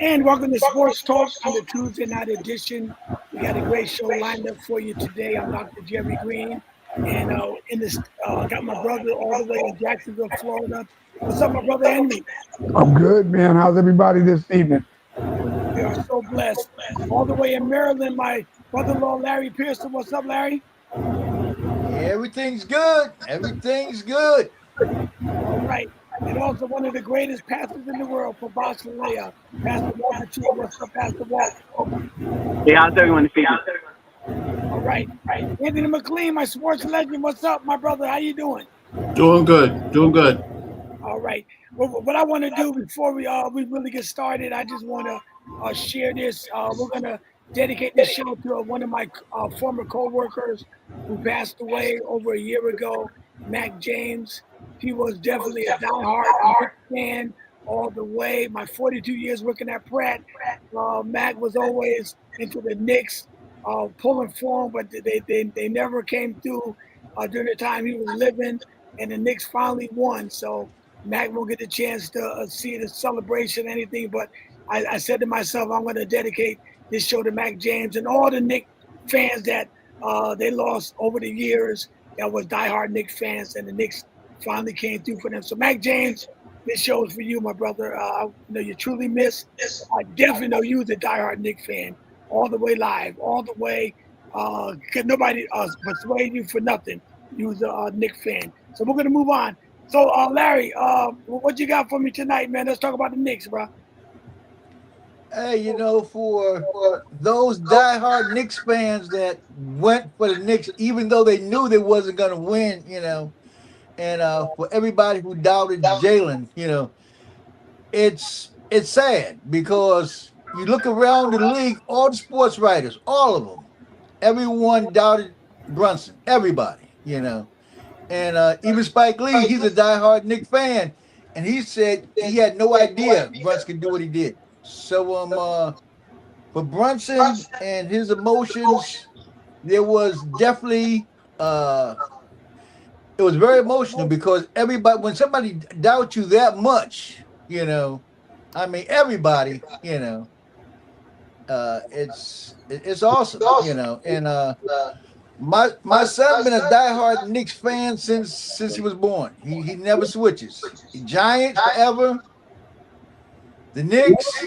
And welcome to Sports Talk on the Tuesday night edition. We got a great show lined up for you today. I'm Dr. Jerry Green, and got my brother all the way in Jacksonville, Florida. What's up, my brother Henry? I'm good, man. How's everybody this evening? We are so blessed. All the way in Maryland, my brother-in-law Larry Pearson. What's up, Larry? Everything's good. Everything's good. All right. And also one of the greatest pastors in the world for Boston, Pastor Walter T. What's up, Pastor Walter? Hey, how's everyone this evening? All right. Anthony McLean, my sports legend. What's up, my brother? How you doing? Doing good. Doing good. All right. Well, what I want to do before we really get started, I just want to share this. We're gonna dedicate this show to one of my former co-workers who passed away over a year ago, Mac James. He was definitely a diehard fan all the way. My 42 years working at Pratt, Mac was always into the Knicks, pulling for him, but they never came through during the time he was living, and the Knicks finally won. So Mac won't get a chance to see the celebration, anything. But I said to myself, I'm going to dedicate this show to Mac James and all the Knicks fans that they lost over the years that was diehard Knicks fans, and the Knicks finally came through for them. So Mac James, this show is for you, my brother. I know you truly missed. I definitely know you was a diehard Knicks fan, all the way live, all the way. Could nobody persuade you for nothing. You was a Knicks fan. So we're gonna move on. So Larry, what you got for me tonight, man? Let's talk about the Knicks, bro. Hey, for those diehard Knicks fans that went for the Knicks, even though they knew they wasn't going to win, and for everybody who doubted Jalen, it's sad because you look around the league, all the sports writers, all of them, everyone doubted Brunson, everybody, and even Spike Lee, he's a diehard Knicks fan, and he said he had no idea Brunson could do what he did. So for Brunson and his emotions, there was definitely it was very emotional because everybody, when somebody doubts you that much, everybody, it's awesome, and my son been a diehard Knicks fan since he was born. He never switches. Giants forever, the Knicks,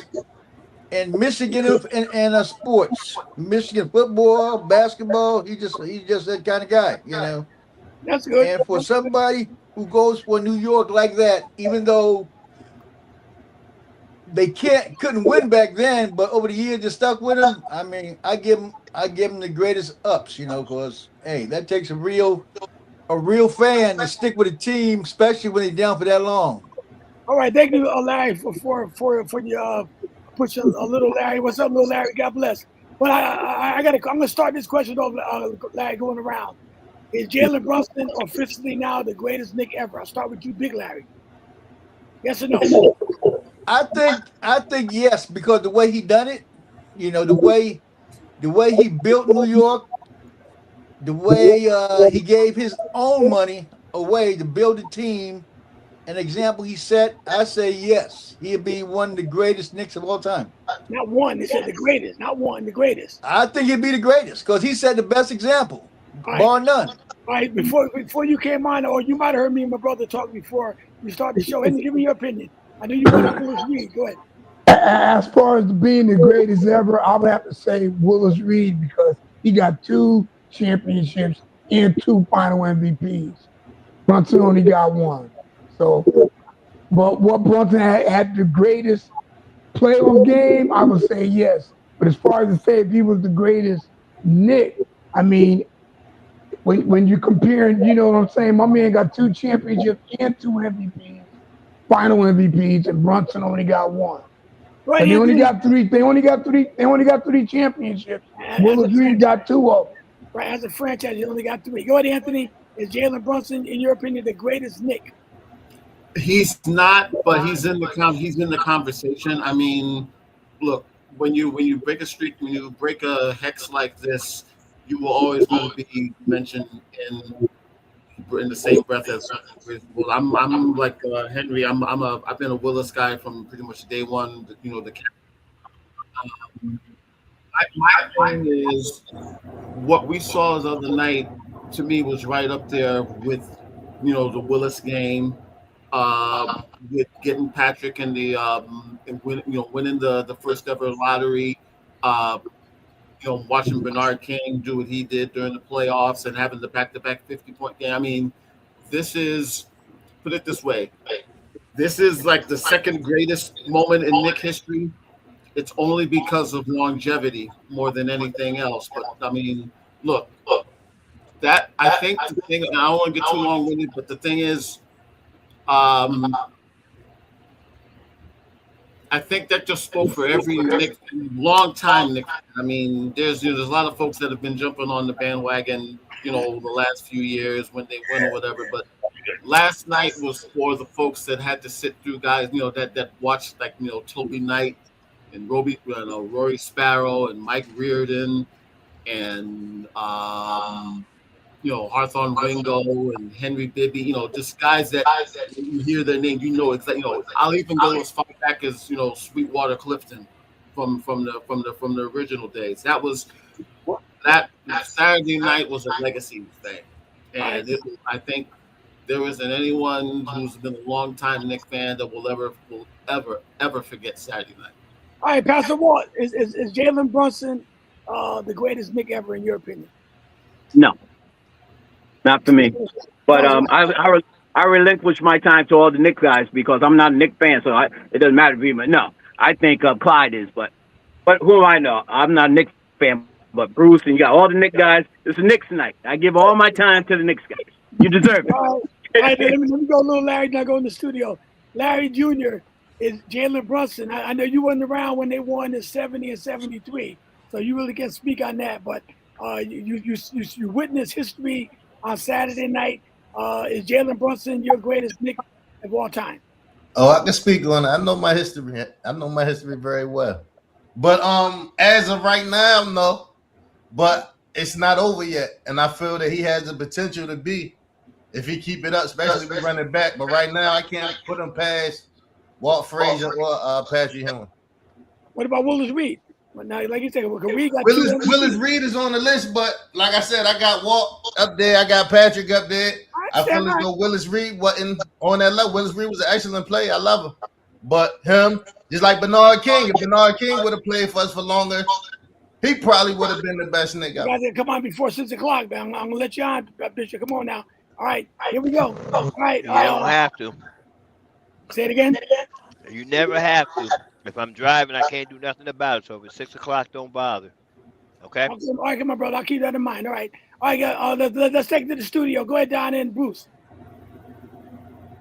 and Michigan and sports, Michigan football, basketball. He's just that kind of guy, That's good. And for somebody who goes for New York like that, even though they couldn't win back then, but over the years they stuck with him. I mean, I give him the greatest ups, because hey, that takes a real fan to stick with a team, especially when they're down for that long. All right, thank you, Larry, for your push a little Larry. What's up, little Larry? God bless. But I'm gonna start this question off, Larry, going around. Is Jalen Brunson officially now the greatest Knick ever? I'll start with you, Big Larry. Yes or no? I think yes, because the way he done it, the way he built New York, the way he gave his own money away to build a team, an example he set, I say yes. He'll be one of the greatest Knicks of all time. Not one. They said the greatest. Not one. The greatest. I think he'd be the greatest because he set the best example, bar none. All right. Before you came on, or you might have heard me and my brother talk before we started the show. And give me your opinion. I know you want to Willis Reed. Go ahead. As far as being the greatest ever, I would have to say Willis Reed because he got 2 championships and 2 final MVPs. Brunson only got 1. So, but what Brunson had the greatest playoff game, I would say yes. But as far as to say if he was the greatest Knick, I mean, when you comparing, you know what I'm saying? My man got 2 championships and 2 MVPs, final MVPs, and Brunson only got 1. Right, But they only got 3. They only got 3 championships. Willis Reed got 2 of them. Right, as a franchise, you only got 3. Go ahead, Anthony. Is Jalen Brunson, in your opinion, the greatest Knick? He's not, but he's in the conversation. I mean, look, when you break a streak, when you break a hex like this, you will always want to be mentioned in the same breath as well. I'm like Henry. I've been a Willis guy from pretty much day one. The My thing is what we saw the other night. To me, was right up there with the Willis game, with getting Patrick in the winning the first ever lottery. Uh, watching Bernard King do what he did during the playoffs and having the back-to-back 50-point game. I mean, this is, put it this way, this is like the second greatest moment in Nick history. It's only because of longevity more than anything else. But I mean, look, that I think the thing, and I don't want to get too long-winded, but the thing is, um, I think that just spoke for every Nick, long time Nick. I mean, there's a lot of folks that have been jumping on the bandwagon, the last few years when they win or whatever. But last night was for the folks that had to sit through guys, that watched like Toby Knight and Rory Sparrow and Mike Reardon and Hawthorne Wingo and Henry Bibby, just guys that when you hear their name, it's like, I'll even go as far back as, Sweetwater Clifton from the original days. That Saturday night was a legacy thing. And I think there isn't anyone who's been a long time Knick fan that will ever forget Saturday night. All right, Pastor Walt, is Jalen Brunson the greatest Knick ever in your opinion? No, not for me. But I relinquish my time to all the Knick guys because I'm not a Knick fan, so it doesn't matter to me. But no, I think Clyde is. But who do I know? I'm not a Knicks fan. But Bruce and you got all the Knicks guys. It's a Knicks night. I give all my time to the Knicks guys. You deserve it. All right, let me go, little Larry. Now go in the studio. Larry Jr. is Jalen Brunson. I know you wasn't around when they won in 70 and 73, so you really can't speak on that. But you witnessed history on Saturday night. Is Jalen Brunson your greatest Knick of all time? Oh, I can speak on it. I know my history. I know my history very well. But as of right now, no. But it's not over yet, and I feel that he has the potential to be if he keep it up, especially if we run it back. But right now, I can't put him past Walt Frazier or Patrick Ewing. What about Willis Reed? Well, now, like you said, Willis Reed is on the list, but like I said, I got Walt up there. I got Patrick up there. I feel as though Willis Reed wasn't on that level. Willis Reed was an excellent player. I love him. But him, just like Bernard King, if Bernard King would have played for us for longer, he probably would have been the best Knick ever. You guys come on before 6 o'clock, man. I'm going to let you on, Bishop. Come on now. All right, here we go. All right. You don't have to. Say it again. You never have to. If I'm driving, I can't do nothing about it. So if it's 6 o'clock, don't bother. Okay? All right, come on, brother. I'll keep that in mind. All right. All right, let's take it to the studio. Go ahead, Don and Bruce.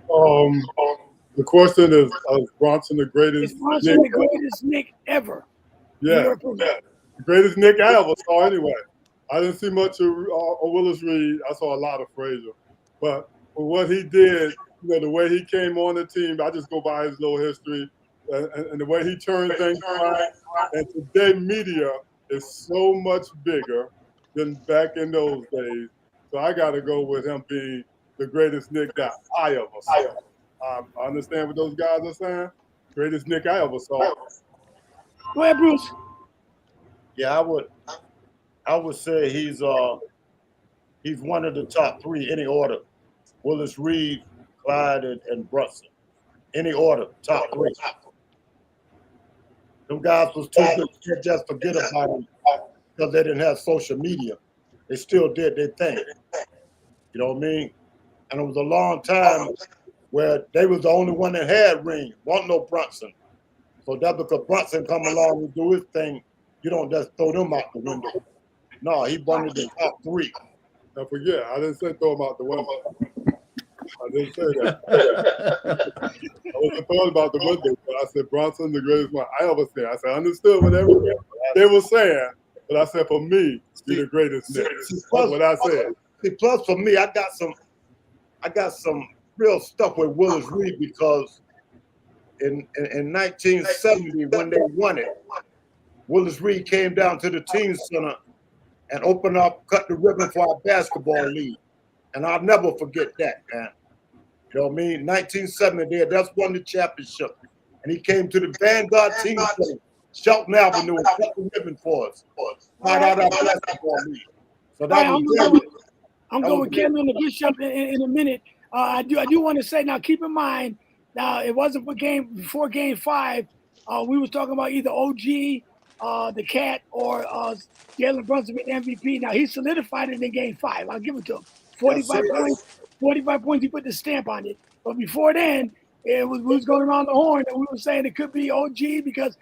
The question is Bronson the greatest? Is Bronson the greatest Knick ever? Yeah. The greatest Knick I ever saw anyway. I didn't see much of Willis Reed. I saw a lot of Frazier. But for what he did, the way he came on the team, I just go by his little history and the way he turned things around. And today media is so much bigger than back in those days. So I got to go with him being the greatest Knick that I ever saw. I understand what those guys are saying. Greatest Knick I ever saw. Go ahead, Bruce. Yeah, I would say he's one of the top three, any order. Willis Reed, Clyde, and Brunson. Any order, top three. Them guys was too good to just forget about them because they didn't have social media. They still did their thing. You know what I mean? And it was a long time where they was the only one that had rings. Wasn't no Brunson. So that because Brunson come along and do his thing, you don't just throw them out the window. No, he wanted the top three. Now forget, I didn't say throw him out the window. I didn't say that. I wasn't throwing about the window, but I said Bronson the greatest one I ever seen. I said I understood what they were saying, but I said for me, he's the greatest Knick. That's what I said. See, plus for me, I got some real stuff with Willis Reed because in 1970 when they won it, Willis Reed came down to the team center and opened up, cut the ribbon for our basketball league. And I'll never forget that, man. You know what I mean? 1970, that's won the championship. And he came to the Vanguard team center Shelton Avenue and cut the ribbon for us. Right out our basketball league. So that All right, was very. I'm That going was with Kendall and the Bishop in a minute. I do want to say now. Keep in mind now it wasn't before game 5. We was talking about either OG, the Cat, or Jalen Brunson with MVP. Now he solidified it in game 5. I'll give it to him. 45 points. 45 points. He put the stamp on it. But before then, we was going around the horn and we were saying it could be OG because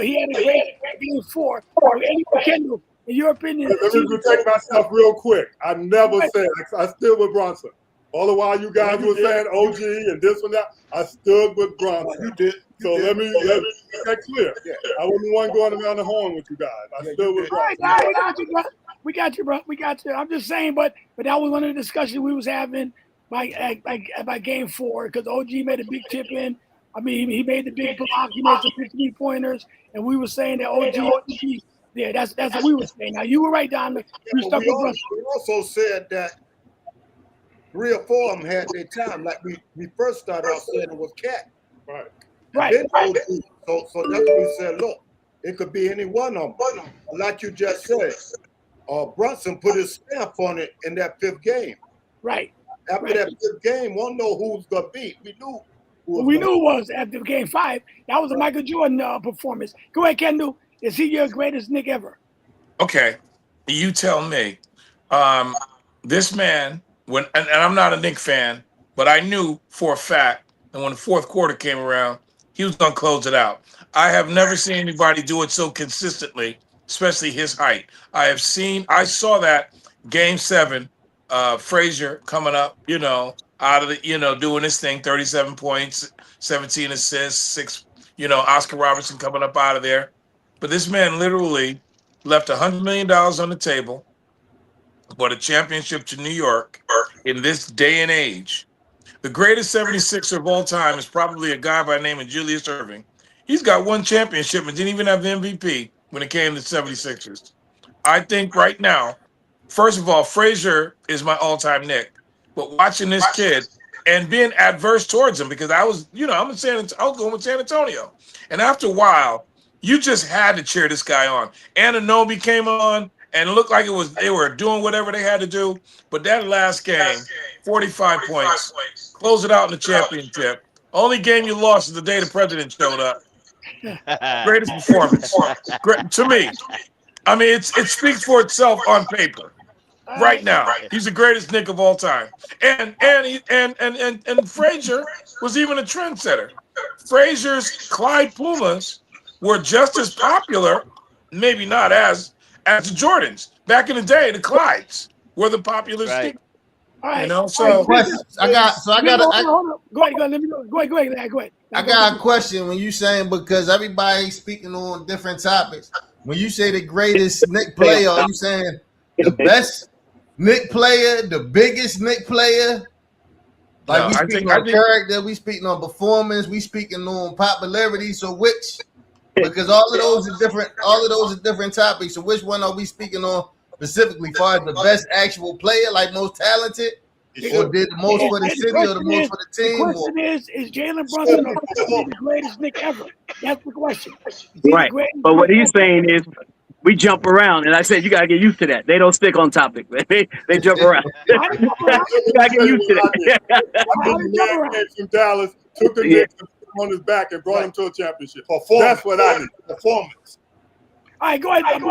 he had a great game 4. Anyway, Kendall, in your opinion, Let me protect myself real quick. I never said I stood with Bronson. All the while you guys were saying OG and this and that, I stood with Bronson. You did. So let me make that clear. I wasn't the one going around the horn with you guys. I stood with Bronson. All right, we got you, bro. We got you. I'm just saying, but that was one of the discussions we was having by game 4 because OG made a big tip in. I mean, he made the big block. He made some 3-pointers, and we were saying that OG. Yeah, that's what we were saying. Now you were right, Don. You stuck with Brunson. We also said that 3 or 4 of them had their time. Like we first started off saying it was Cat. Right. Then OG. So that's what we said. Look, it could be any one of them. Like you just said, Brunson put his stamp on it in that 5th game. Right. After that 5th game, we don't know who's gonna beat. We knew. We knew it was after game 5. That was a Michael Jordan performance. Go ahead, Kendall. Is he your greatest Knick ever? Okay, you tell me. This man, and I'm not a Knick fan, but I knew for a fact that when the 4th quarter came around, he was going to close it out. I have never seen anybody do it so consistently, especially his height. I saw that game 7, Frazier coming up, out of the, doing his thing, 37 points, 17 assists, 6, Oscar Robertson coming up out of there. But this man literally left $100 million on the table, brought a championship to New York in this day and age. The greatest 76er of all time is probably a guy by the name of Julius Erving. He's got 1 championship and didn't even have the MVP when it came to 76ers. I think right now, first of all, Frazier is my all-time Knick. But watching this kid and being adverse towards him because I was going with San Antonio. And after a while, you just had to cheer this guy on. Anunoby came on, and it looked like they were doing whatever they had to do. But that last game, 45 points, close it out in the championship. Only game you lost is the day the president showed up. Greatest performance to me. I mean, it speaks for itself on paper. Right now, he's the greatest Knick of all time. And Frazier was even a trendsetter. Frazier's Clyde Pumas were just as popular, maybe not as the Jordans. Back in the day, the Clydes were the popular stick. Right. So go ahead. Let me go. Go ahead. I got a question when you saying because everybody's speaking on different topics. When you say the greatest Knick player, are you saying the best Knick player, the biggest Knick player? Like we speaking on character, we speaking on performance, we speaking on popularity. So which? Because all of those are different. All of those are different topics. So which one are we speaking on specifically? Far as the best actual player, like most talented, or did the most for the city, or the most for the team? The question is Jalen Brunson the greatest Knick ever? That's the question. Right. But what he's saying is we jump around, and I said you gotta get used to that. They don't stick on topic. They jump around. You gotta get used to that. Man came from Dallas, took the Knicks on his back and brought him to a championship. That's what I need. Performance. All right, go ahead.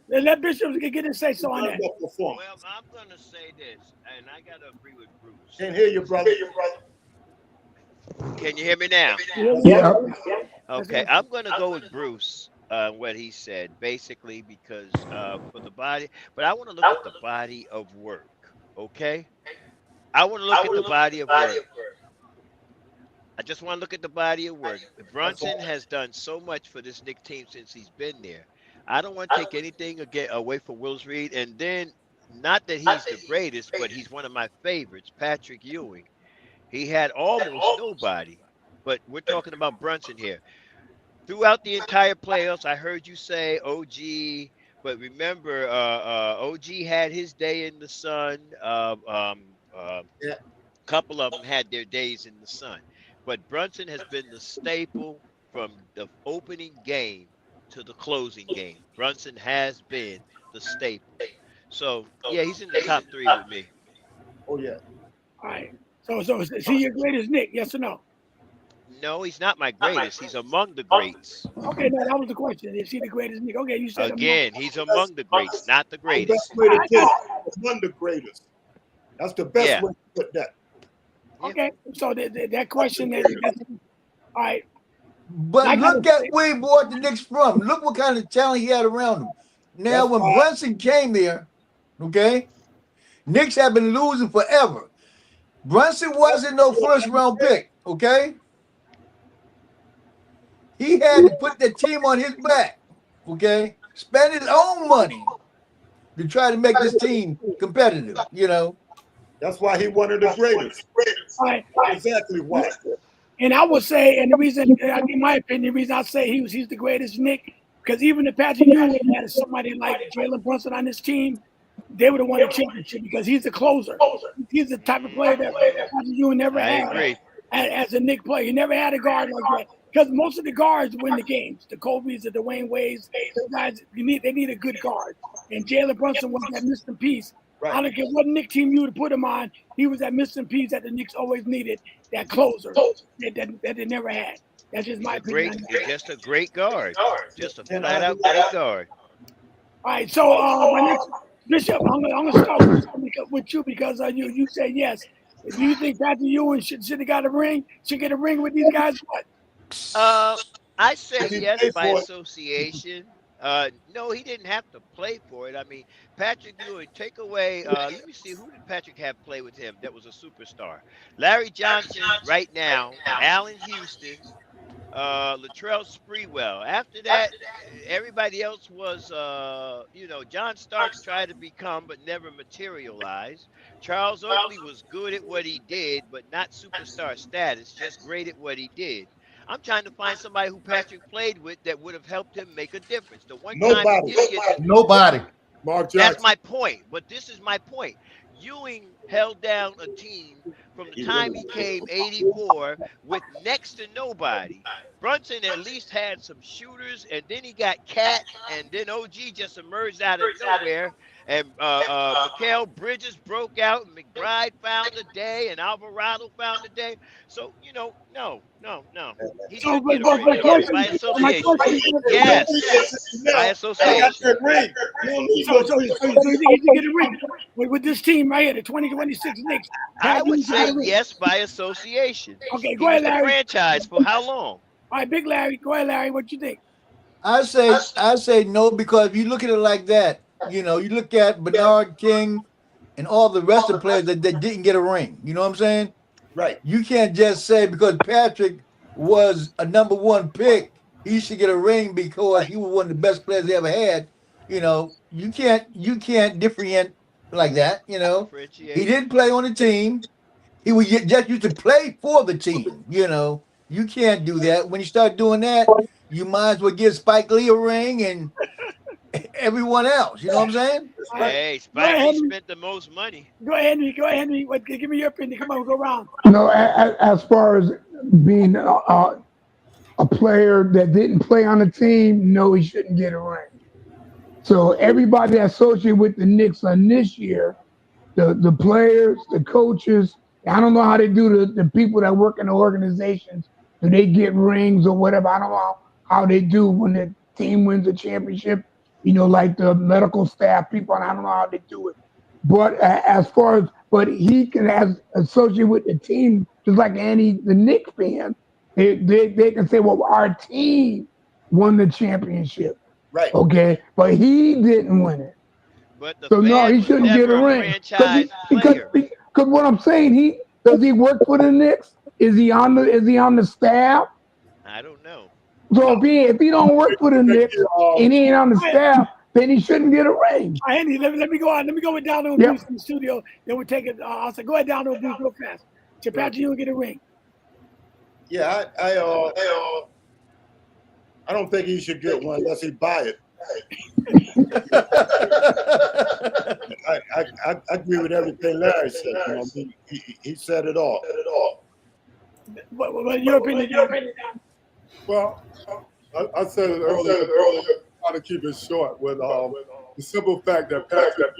Let Bishop get his say so on that. Well, I'm gonna say this, and I gotta agree with Bruce. Can't hear you, brother. Can you hear me now? Yeah. Okay, I'm gonna go with Bruce. What he said, basically, because for the body, but I want to look at the body of work. Okay, I want to look at the body of work. I just want to look at the body of work. Brunson has done so much for this Knicks team since he's been there. I don't want to take anything away from Willis Reed, and then not that he's the greatest, but he's one of my favorites, Patrick Ewing. He had almost nobody, but we're talking about Brunson here. Throughout the entire playoffs, I heard you say OG, but remember, OG had his day in the sun. A couple of them had their days in the sun. But Brunson has been the staple from the opening game to the closing game. Brunson has been the staple. So yeah, he's in the top 3 with me. Oh yeah. All right. So is he your greatest Nick? Yes or no? No, he's not my greatest. He's among the greats. Okay, no, that was the question. Is he the greatest Nick? Okay, you said Again, he's among the greats, not the The best greatest. way to put it, one of the greatest. That's the best Yeah. way to put that. Okay, so that question is, all right. But look at where he brought the Knicks from. Look what kind of talent he had around him. Now, when Brunson came there, okay, Knicks have been losing forever. Brunson wasn't no first round pick, okay? He had to put the team on his back, okay? Spend his own money to try to make this team competitive, you know? That's why he one of the greatest. All right. Exactly why. And I would say, and the reason, in my opinion, the reason I say he's the greatest Nick, because even if Patrick Ewing had somebody like Jalen Brunson on his team, they would have won a championship because he's the closer. He's the type of player that Patrick Ewing never had as a Nick player. He never had a guard like that. Because most of the guards win the games. The Kobe's, the Dwayne Wades, those guys, they need a good guard. And Jalen Brunson was that missing piece. Right. I don't care what Nick team you would put him on, he was that missing piece that the Knicks always needed, that closer that they never had. That's just my opinion. He's just a great guard. Just a flat out great guard. All right, so my next Bishop, I'm gonna start with you because you said yes. Do you think Patrick Ewing should have got a ring? Should get a ring with these guys? What? I say yes by association. No, he didn't have to play for it. I mean, Patrick Ewing, take away, let me see, who did Patrick have play with him that was a superstar? Larry Johnson right now, Allen Houston, Latrell Sprewell. After that, everybody else was, John Starks tried to become but never materialized. Charles Oakley was good at what he did, but not superstar status, just great at what he did. I'm trying to find somebody who Patrick played with that would have helped him make a difference. The one time he did get nobody. Mark Jackson. That's my point. But this is my point. Ewing held down a team from the time he came 84 with next to nobody. Brunson at least had some shooters, and then he got Cat, and then OG just emerged out of nowhere. And Mikal Bridges broke out, and McBride found the day, and Alvarado found the day. So, no. He should get a ring. Yes, by association. Yes, by association. So you think he should get a ring with this team right here, the 2026 Knicks? I would say yes by association. Okay, go ahead, Larry. The franchise for how long? All right, Big Larry. Go ahead, Larry. What you think? I say no, because if you look at it like that, you look at Bernard King and all the rest of the players that didn't get a ring. You know what I'm saying? Right. You can't just say because Patrick was a number 1 pick, he should get a ring because he was one of the best players they ever had. You can't differentiate like that. He didn't play on the team. He was just used to play for the team. You can't do that. When you start doing that, you might as well give Spike Lee a ring and everyone else. You know what I'm saying? Hey, Spike Lee spent the most money. Go ahead, Henry. Give me your opinion. Come on, go around. No, as far as being a player that didn't play on the team, no, he shouldn't get a ring. So everybody associated with the Knicks on this year, the players, the coaches, I don't know how they do the people that work in the organizations. Do they get rings or whatever? I don't know how they do when the team wins a championship. Like the medical staff people, and I don't know how they do it. But but he can associate with the team, just like the Knicks fan. They can say, well, our team won the championship. Right. Okay, but he didn't win it. But so no, he shouldn't get a ring. Because what I'm saying, does he work for the Knicks? Is he on the staff? I don't know. So if he don't work for the Knicks and he ain't on the staff, then he shouldn't get a ring. Andy, let me go on. Let me go with Down and Bruce in the studio. Then we'll take it. I'll say, go ahead, Down and Bruce, real fast. To Patrick, you'll get a ring. Yeah, I don't think he should get one unless he buy it. I agree with everything Larry said. He said it all. What your opinion? Well, I said it earlier. Trying to keep it short with the simple fact that Patrick,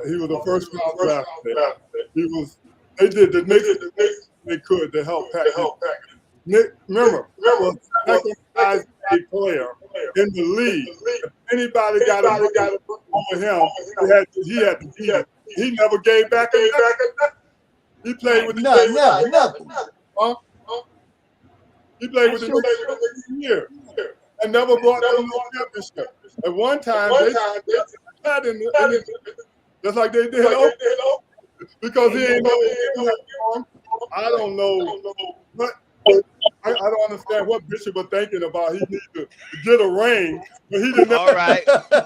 he was the first round draft pick. They did the Knicks they could to help Patrick. Nick, remember, was the second highest paid player in the league. If anybody got a over him, he had to beat it. He never gave back a nothing. He played with the nothing. Huh? He played with the Knicks for years and never brought them no championship. At one time, they had just like they did because he ain't no. I don't know, but I don't understand what Bishop was thinking about. He needs to get a ring, but he didn't. All right.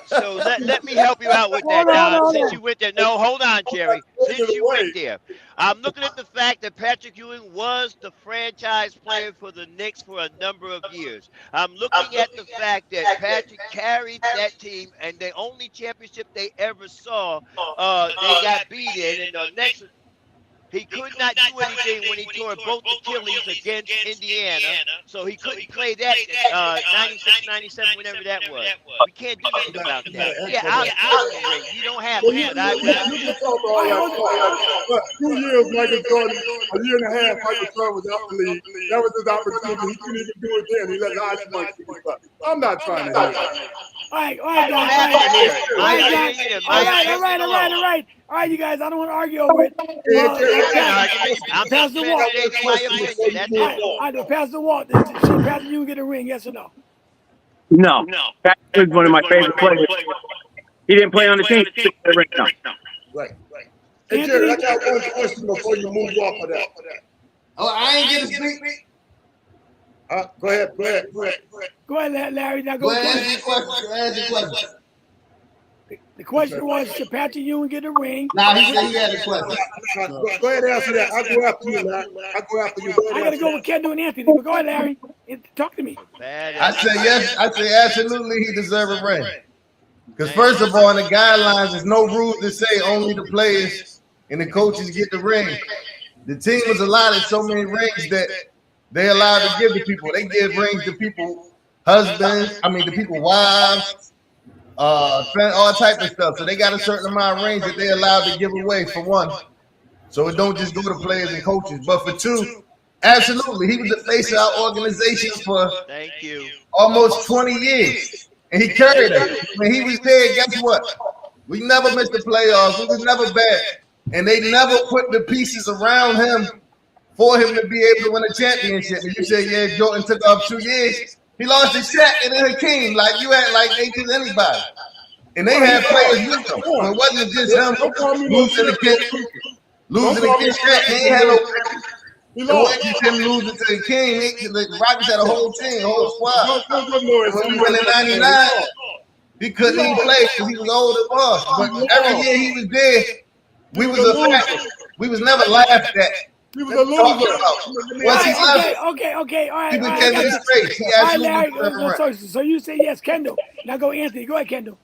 So let me help you out with that, Don. Since you went there. No, hold on, Jerry. Since you went there, I'm looking at the fact that Patrick Ewing was the franchise player for the Knicks for a number of years. I'm looking at the fact that Patrick carried that team, and the only championship they ever saw, they got beat in the next. He could not do anything when he tore both Achilles against Indiana, so he couldn't play that 96, 97, whenever that was. We can't do nothing about that. Yeah, I'll give him the ring. You don't have to, but I will. 2 years, Michael Jordan, a year and a half, Michael Jordan was out the league. That was his opportunity. He couldn't even do it then. He let Olajuwon. I'm not trying to hear it. All right, guys. All right, you guys. I don't want to argue over it. Pass the Walt. Pass the Walt. Should Patrick Ewing get a ring? Yes or no? No. Patrick was one of my favorite players. He didn't play on the team. Right. Hey, Jerry, I got one question before you move off of that. Oh, I ain't getting to speak. Go ahead. Go ahead, Larry. Now go ahead. Ask your question. The question was, should Patrick Ewing get a ring? Nah, he said he had a question. Go ahead and answer that. I'll go after you, Larry. I got to go with Kendall and Anthony, but go ahead, Larry. Talk to me. I say yes. I say absolutely he deserves a ring. Because first of all, in the guidelines, there's no rule to say only the players and the coaches get the ring. The team was allotted so many rings that they allowed to give to people. They give rings to people, to people wives, all type of stuff. So they got a certain amount of rings that they allowed to give away, for one. So it don't just go to players and coaches. But for two, absolutely, he was the face of our organization for almost 20 years. And he carried it. When he was there, guess what? We never missed the playoffs. We was never bad. And they never put the pieces around him for him to be able to win a championship. And you say, yeah, Jordan took off 2 years. He lost to Shaq and then Hakeem. Like, you act like they did anybody. And they had players with them. So it wasn't just him losing against Shaq. They ain't had no players. It wasn't just him losing to Hakeem. The Rockets had a whole team, a whole squad. When we went in 99, he couldn't even play because he was old and lost. But every year he was there, we was a factor. We was never laughed at. He was a loser. Once he left, okay. All right. He became a disgrace. He absolutely so you say yes, Kendall. Now go, Anthony. Go ahead, Kendall.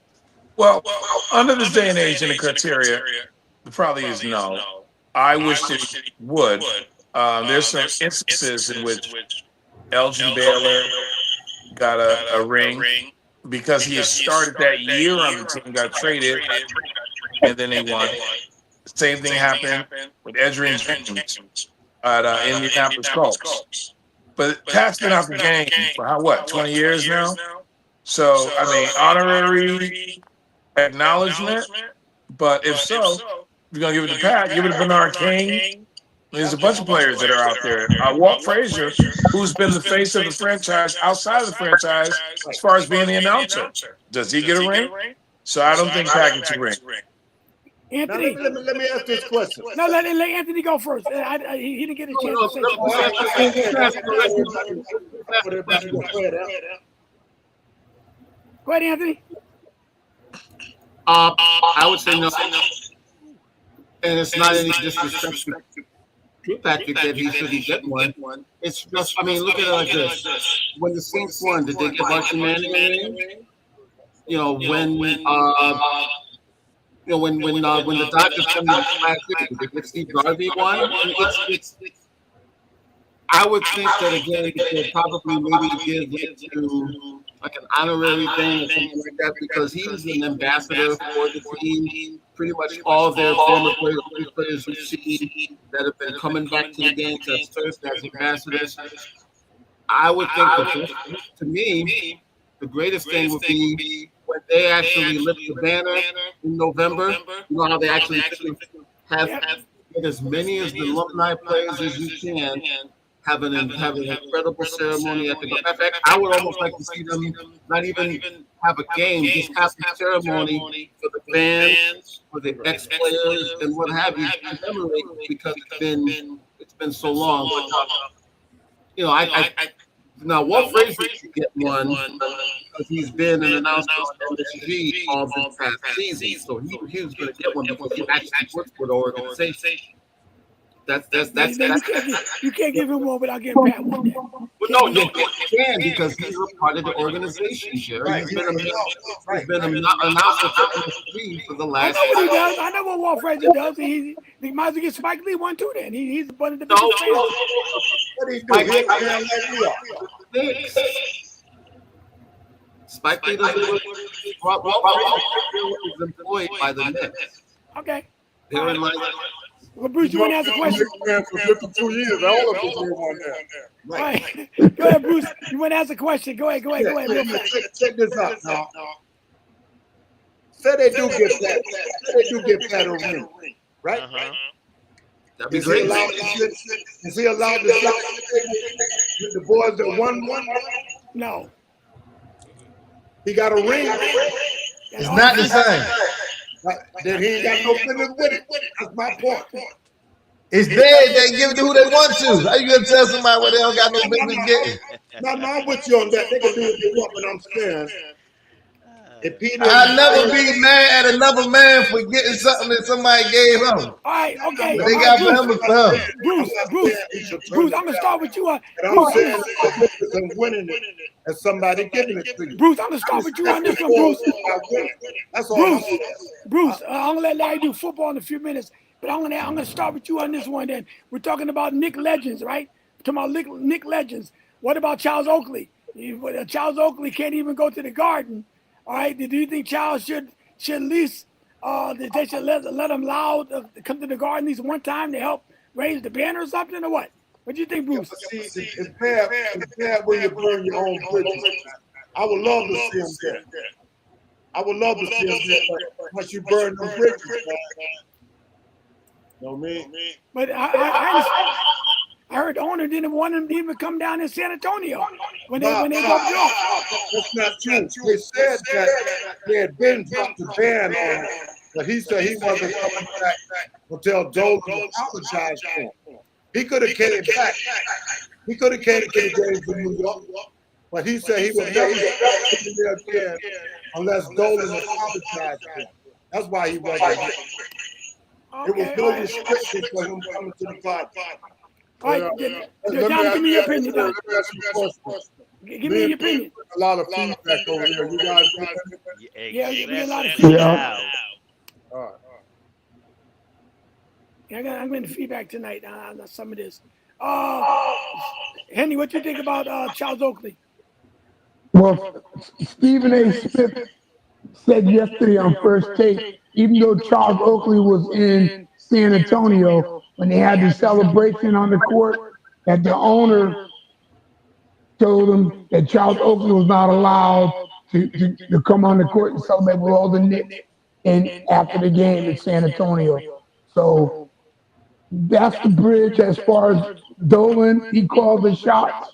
Well, under this day and age and the criteria, the probably is no. I wish it would. There's some instances in which Elgin Baylor got a ring because he had started that year on the team, got traded, and then they won. Same thing happened with Edgerrin James at Indianapolis Colts. But Pat's been out the game for 20 years now? So, honorary acknowledgement. But if so, if you're going to give it to Pat, give it to Bernard King. There's a bunch of players that are out there. Walt Frazier, who's been the face of the franchise outside of the franchise as far as being the announcer. Does he get a ring? So I don't think Pat gets a ring. Anthony, let me ask this question. No, let Anthony go first. He didn't get a chance to say Go ahead, Anthony. I would say no. And it's not any disrespect to Patrick that he shouldn't get one. It's just, look at it like this. When the Saints won, did they get Archie Manning a ring? When the Dodgers come to the last year, did they get Steve Garvey one? I would think that again, they'll probably maybe give it to like an honorary thing or something like that because he's an ambassador for the team. Pretty much all their former players you see that have been coming back to the games have served as ambassadors. I would think the best, to me, the greatest thing would be when they actually lift the banner in November. You know how they actually have get as many as the alumni players as you can have an incredible ceremony at the. In fact, I would almost like to see them not even have a game, just have a ceremony for the fans, for the ex players, and what have you, to commemorate because it's been so long. But you know, I now Walt Frazier should get one because he's been an announcer on WJRG all this past season, so he was going to get one because he actually works for the organization. You can't give him one without getting Pat one. Well, no, you can because he's a part of the organization, Jerry. He's been an announcer for MSG for the last. I know what he does. I know what Walt Frazier does. He might as well get Spike Lee one too. Then he's one of the biggest fans. What do you do? Spike Lee doesn't. Walt Frazier is employed by the Knicks. Okay. They're in line. Well, Bruce, you want to ask a question? For 52 years, all of us been on there. Right. Go ahead, Bruce. You want to ask a question? Go ahead. Check this out now. Say they do get that. They do get that a ring, right? That'd be great. Is he allowed to with the boys that won one? No. He got a ring. It's not the same. Then he ain't got no business with it. That's my point. It's theirs. They give it to who they want to. How you gonna tell somebody what they don't got no business getting? No, I'm with you on that. They can do what they want, but I'm saying I'll never be mad at another man for getting something that somebody gave him. All right, okay. They got for him for him. Bruce, I'm gonna start with you. I'm saying I'm winning it and somebody giving it to you. Bruce, I'm gonna start with you on this one, Bruce. That's all. Bruce, I'm gonna let Larry do football in a few minutes, but I'm gonna start with you on this one. Then we're talking about Nick Legends, right? We're talking about Nick Legends. What about Charles Oakley? Charles Oakley can't even go to the Garden. All right. Do you think Charles should at least they should let him come to the Garden at least one time to help raise the banner or something, or what? What do you think, Bruce? It's bad when you burn your own bridges. I would love to see him there. I would love to see him there, but once you burn the bridges, man. You know what I mean? But I heard the owner didn't want him to even come down in San Antonio when they go off. That's not true. They said that they had been dropped the ban on him, but he said he wasn't coming back until Dolan apologized for him. He could have came back. He could have came to the games in New York, but he said he would never come there again unless Dolan apologized for him. That's why he wasn't there. It was no restriction for him coming to the party. All right, John, give me your opinion, John. Give me your opinion. A lot of feedback over here. You guys Yeah, give me a lot of feedback. All right. Yeah, I'm getting feedback tonight on some of this. Henry, what you think about Charles Oakley? Well, Stephen A. Smith said yesterday on First Take, even though Charles Oakley was in San Antonio, when they had the celebration on the court, that the owner told him that Charles Oakley was not allowed to come on the court and celebrate with all the Knicks after the game in San Antonio. So that's the bridge as far as Dolan. He called the shots.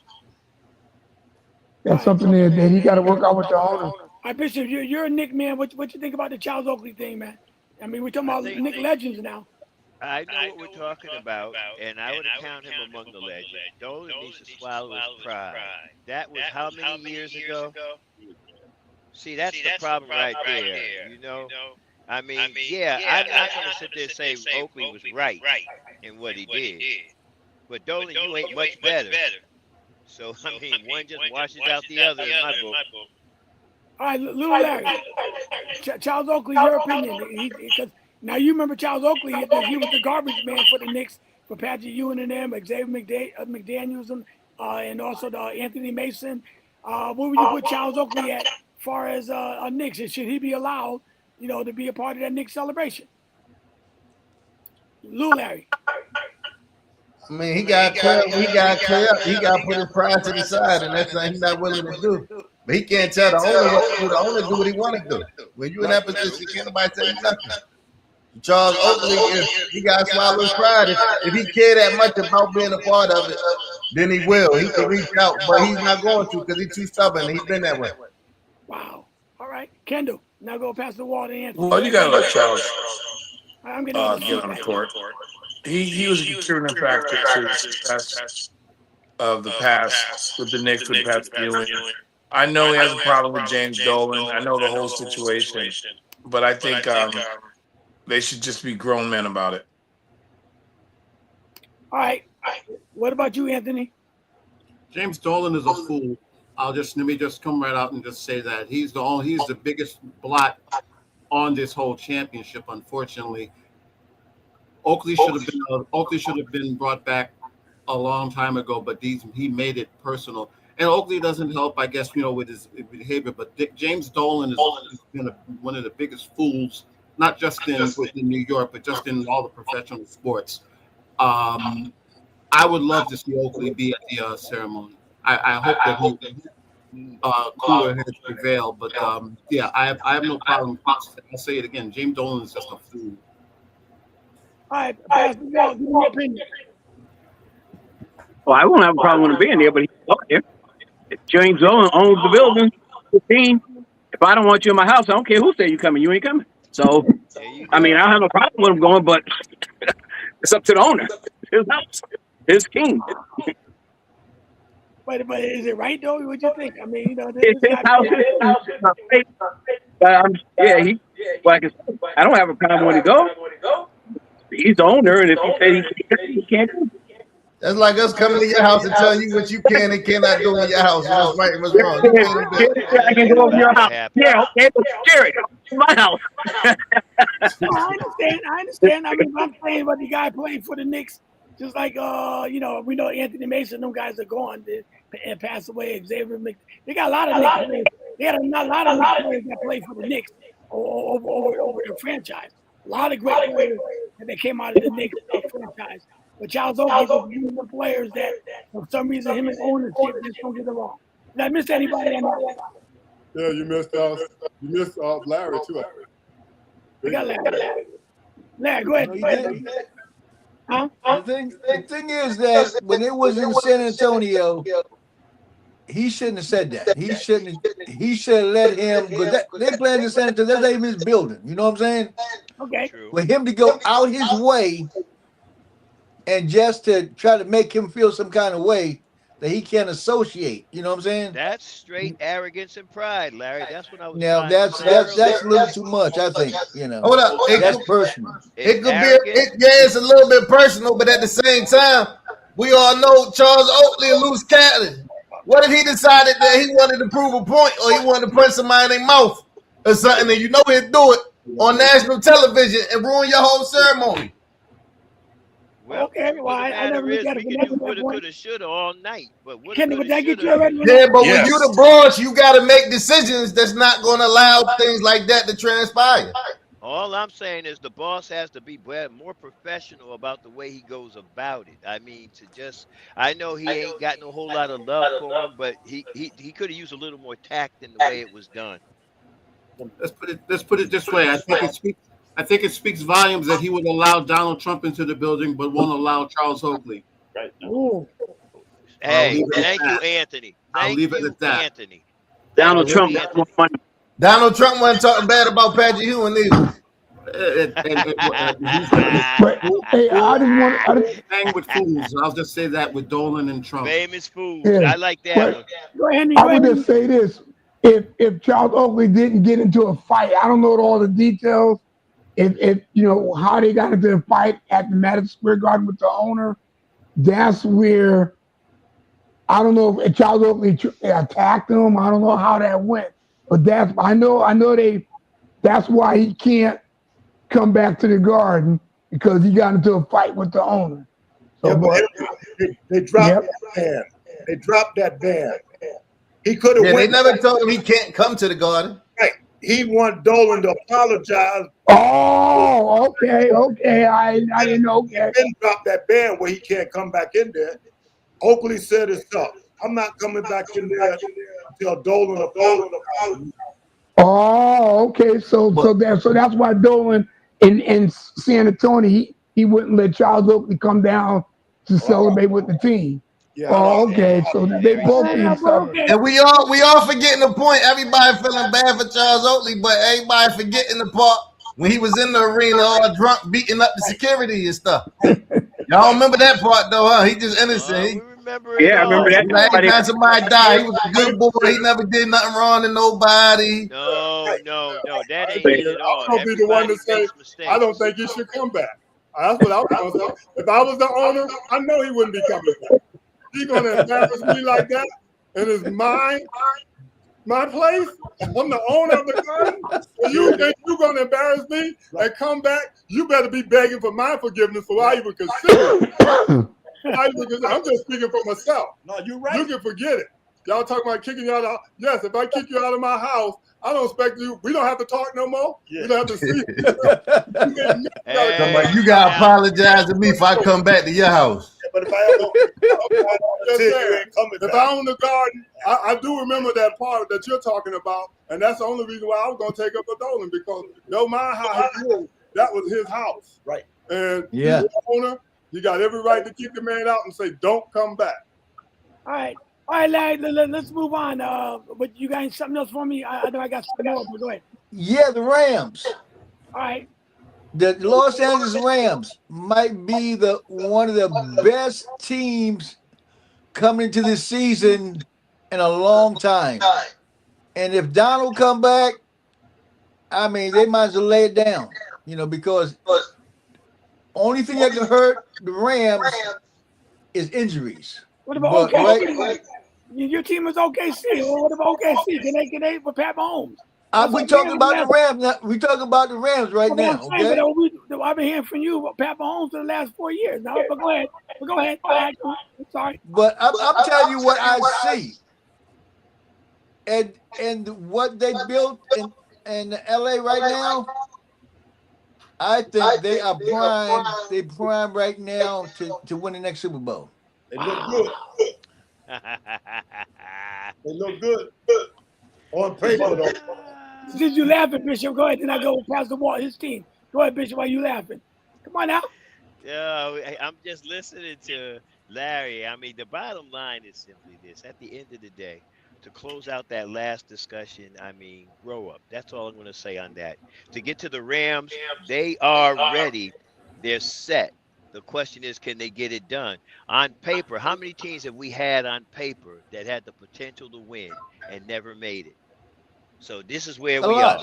That's something that he got to work out with the owner. All right, Bishop, you're a Nick man. What you think about the Charles Oakley thing, man? I mean, we're talking about Nick Legends now. I know what we're talking about, and I would count him among the legends. Dolan needs to swallow his pride. That was how many years ago? See, that's the problem right there. You know, I mean, yeah, I'm not going to sit there and say Oakley was right in what he did, but Dolan, you ain't much better. So I mean, one just washes out the other in my book. All right, little Larry, Charles Oakley, your opinion? Because now you remember Charles Oakley, he was the garbage man for the Knicks for Patrick Ewing and them, Xavier McDaniels, and also the Anthony Mason. Where would you put Charles Oakley at, as far as Knicks? And should he be allowed, to be a part of that Knicks celebration? Lou Larry. I mean, he got clear. He got clear. He got to put his pride to the side, and that's something he's not willing to do. But he can't tell the owner what to do. The owner do what he want to do. When you in that position, can't nobody tell you nothing. Charles Oakley, if he got to swallow his pride, if he cared that much about being a part of it, then he will. He can reach out, but he's not going to because he's too stubborn. He's been that way. Wow. All right, Kendall. Now go past the wall to Anthony. Well, you got to let Charles I'm gonna get on the court. He was a contributing factor to the success of the past with the Knicks, with Patrick Ewing. I know he has a problem with James Dolan. I know the whole situation, but I think they should just be grown men about it. All right. What about you, Anthony? James Dolan is a fool. Let me just come right out and just say that he's the biggest blot on this whole championship. Unfortunately, Oakley should have been brought back a long time ago, but he made it personal. And Oakley doesn't help, I guess, with his behavior. But James Dolan has been one of the biggest fools, not just in New York, but just in all the professional sports. I would love to see Oakley be at the ceremony. I hope that cooler heads prevail. But yeah, I have no problem. I'll say it again. James Dolan is just a fool. All right, pass the ball. Give me your opinion. Well, I won't have a problem with him being there, but he's up there. If James Dolan owns the building, 15. If I don't want you in my house, I don't care who say you coming. You ain't coming. So, I mean, I don't have no problem with him going, but it's up to the owner. His house, his king. But is it right though? What you think? I mean, It's his house. But I don't have a problem when he go. He's the owner, and if he said he can't do. That's like us coming to your house and telling you what you can and cannot do in your house. What's right and what's wrong. I can go over your house. Yeah, okay, but scary. It's my house. I understand. I mean, I'm saying about the guy playing for the Knicks, just like we know Anthony Mason. Them guys are gone and passed away. Xavier they got a lot of Knicks players. They had a lot of Knicks players that played for the Knicks over the franchise. A lot of great players that came out of the Knicks franchise. But Charles Oakley is one of the players that, for some reason, him and ownership just don't get along. Did I miss anybody? Yeah, you missed Larry too. We got Larry. Larry, go ahead. Huh? The thing is that when it was in San Antonio, he shouldn't have said that. He should have let him, because they playing in San Antonio. That's not even his building. You know what I'm saying? Okay. For him to go out his way and just to try to make him feel some kind of way that he can't associate. You know what I'm saying? That's straight arrogance and pride, Larry. That's what I was. Now that's a little too much, I think. Hold up, that's personal. It could it's a little bit personal, but at the same time, we all know Charles Oakley and Loose Cannon. What if he decided that he wanted to prove a point, or he wanted to punch somebody in their mouth or something, and he'd do it on national television and ruin your whole ceremony? Well, okay, well, I never we got can do coulda, shoulda all night. But would that get you already? Yeah, but when you the boss, you got to make decisions that's not going to allow things like that to transpire. All I'm saying is the boss has to be more professional about the way he goes about it. I mean, I know he ain't got no whole lot of love for him, but he could have used a little more tact in the way it was done. Let's put it this way. I think it speaks volumes that he would allow Donald Trump into the building, but won't allow Charles Oakley. Right. Ooh. Hey, thank you, Anthony. I'll leave it at that. Anthony. Donald Trump got more money. Donald Trump wasn't talking bad about Patrick Ewing either. Hey, I just hang with fools. I'll just say that with Dolan and Trump. Famous fools. Yeah. I like that one. Go ahead, I would just say this: if Charles Oakley didn't get into a fight, I don't know all the details. If how they got into a fight at the Madison Square Garden with the owner, that's where I don't know if Charles Oakley attacked him. I don't know how that went, but I know that's why he can't come back to the Garden, because he got into a fight with the owner. So, they dropped that ban. They dropped that ban. He could have Yeah, they went. never told him he can't come to the Garden. Right. He want Dolan to apologize. Oh, okay. I didn't know. Okay. Then drop that ban where he can't come back in there. Oakley said himself, I'm not coming back in there until Dolan apologizes. Oh, okay. So that's why Dolan in San Antonio he wouldn't let Charles Oakley come down to celebrate with the team. Yeah, oh, okay. So they both being and we all forgetting the point. Everybody feeling bad for Charles Oakley, but everybody forgetting the part when he was in the arena all drunk, beating up the security and stuff. Y'all remember that part though, huh? He just innocent. We remember I remember that. Every time somebody died, he was a good boy. He never did nothing wrong to nobody. No, that ain't it at all. I'll be the one to say, I don't think he should come back. That's what I was going to say. If I was the owner, I know he wouldn't be coming back. He's going to embarrass me like that, and it's my place. I'm the owner of the Garden. So you think you're going to embarrass me and come back? You better be begging for my forgiveness before I even consider it. I'm just speaking for myself. No, you're right. You can forget it. Y'all talking about kicking you out of. Yes, if I kick you out of my house, I don't expect you. We don't have to talk no more. Yeah. We don't have to see. You gotta apologize to me if I come back to your house. But if I if I own the Garden, I do remember that part that you're talking about, and that's the only reason why I was going to take up a Dolan, because no matter how he knew, that was his house. Right. And he's the owner. You got every right to kick the man out and say, "Don't come back." All right, Larry. Let's move on. But you got something else for me? I know I got something more. But go ahead. Yeah, the Rams. All right. The Los Angeles Rams might be one of the best teams coming into this season in a long time. And if Donald come back, I mean, they might as well lay it down, because only thing that can hurt the Rams is injuries. What about OKC? Your team is OKC. Well, what about OKC? Can they with Pat Mahomes? We talking about the Rams. We talking about the Rams right now. Okay. I've been hearing from you about Pat Mahomes for the last 4 years now. But go ahead. I'm sorry. But I'm telling you what I see, and what they built in LA right now. I think they are prime. They prime right now to win the next Super Bowl. They look good. They look good. On paper, though. Since you laughing, Bishop, go ahead. Then I go past the wall. His team. Go ahead, Bishop. Why you laughing? Come on now. Yeah, I'm just listening to Larry. I mean, the bottom line is simply this: at the end of the day, to close out that last discussion, I mean, grow up. That's all I'm going to say on that. To get to the Rams, they are ready. They're set. The question is, can they get it done? On paper, how many teams have we had on paper that had the potential to win and never made it? So this is where we are.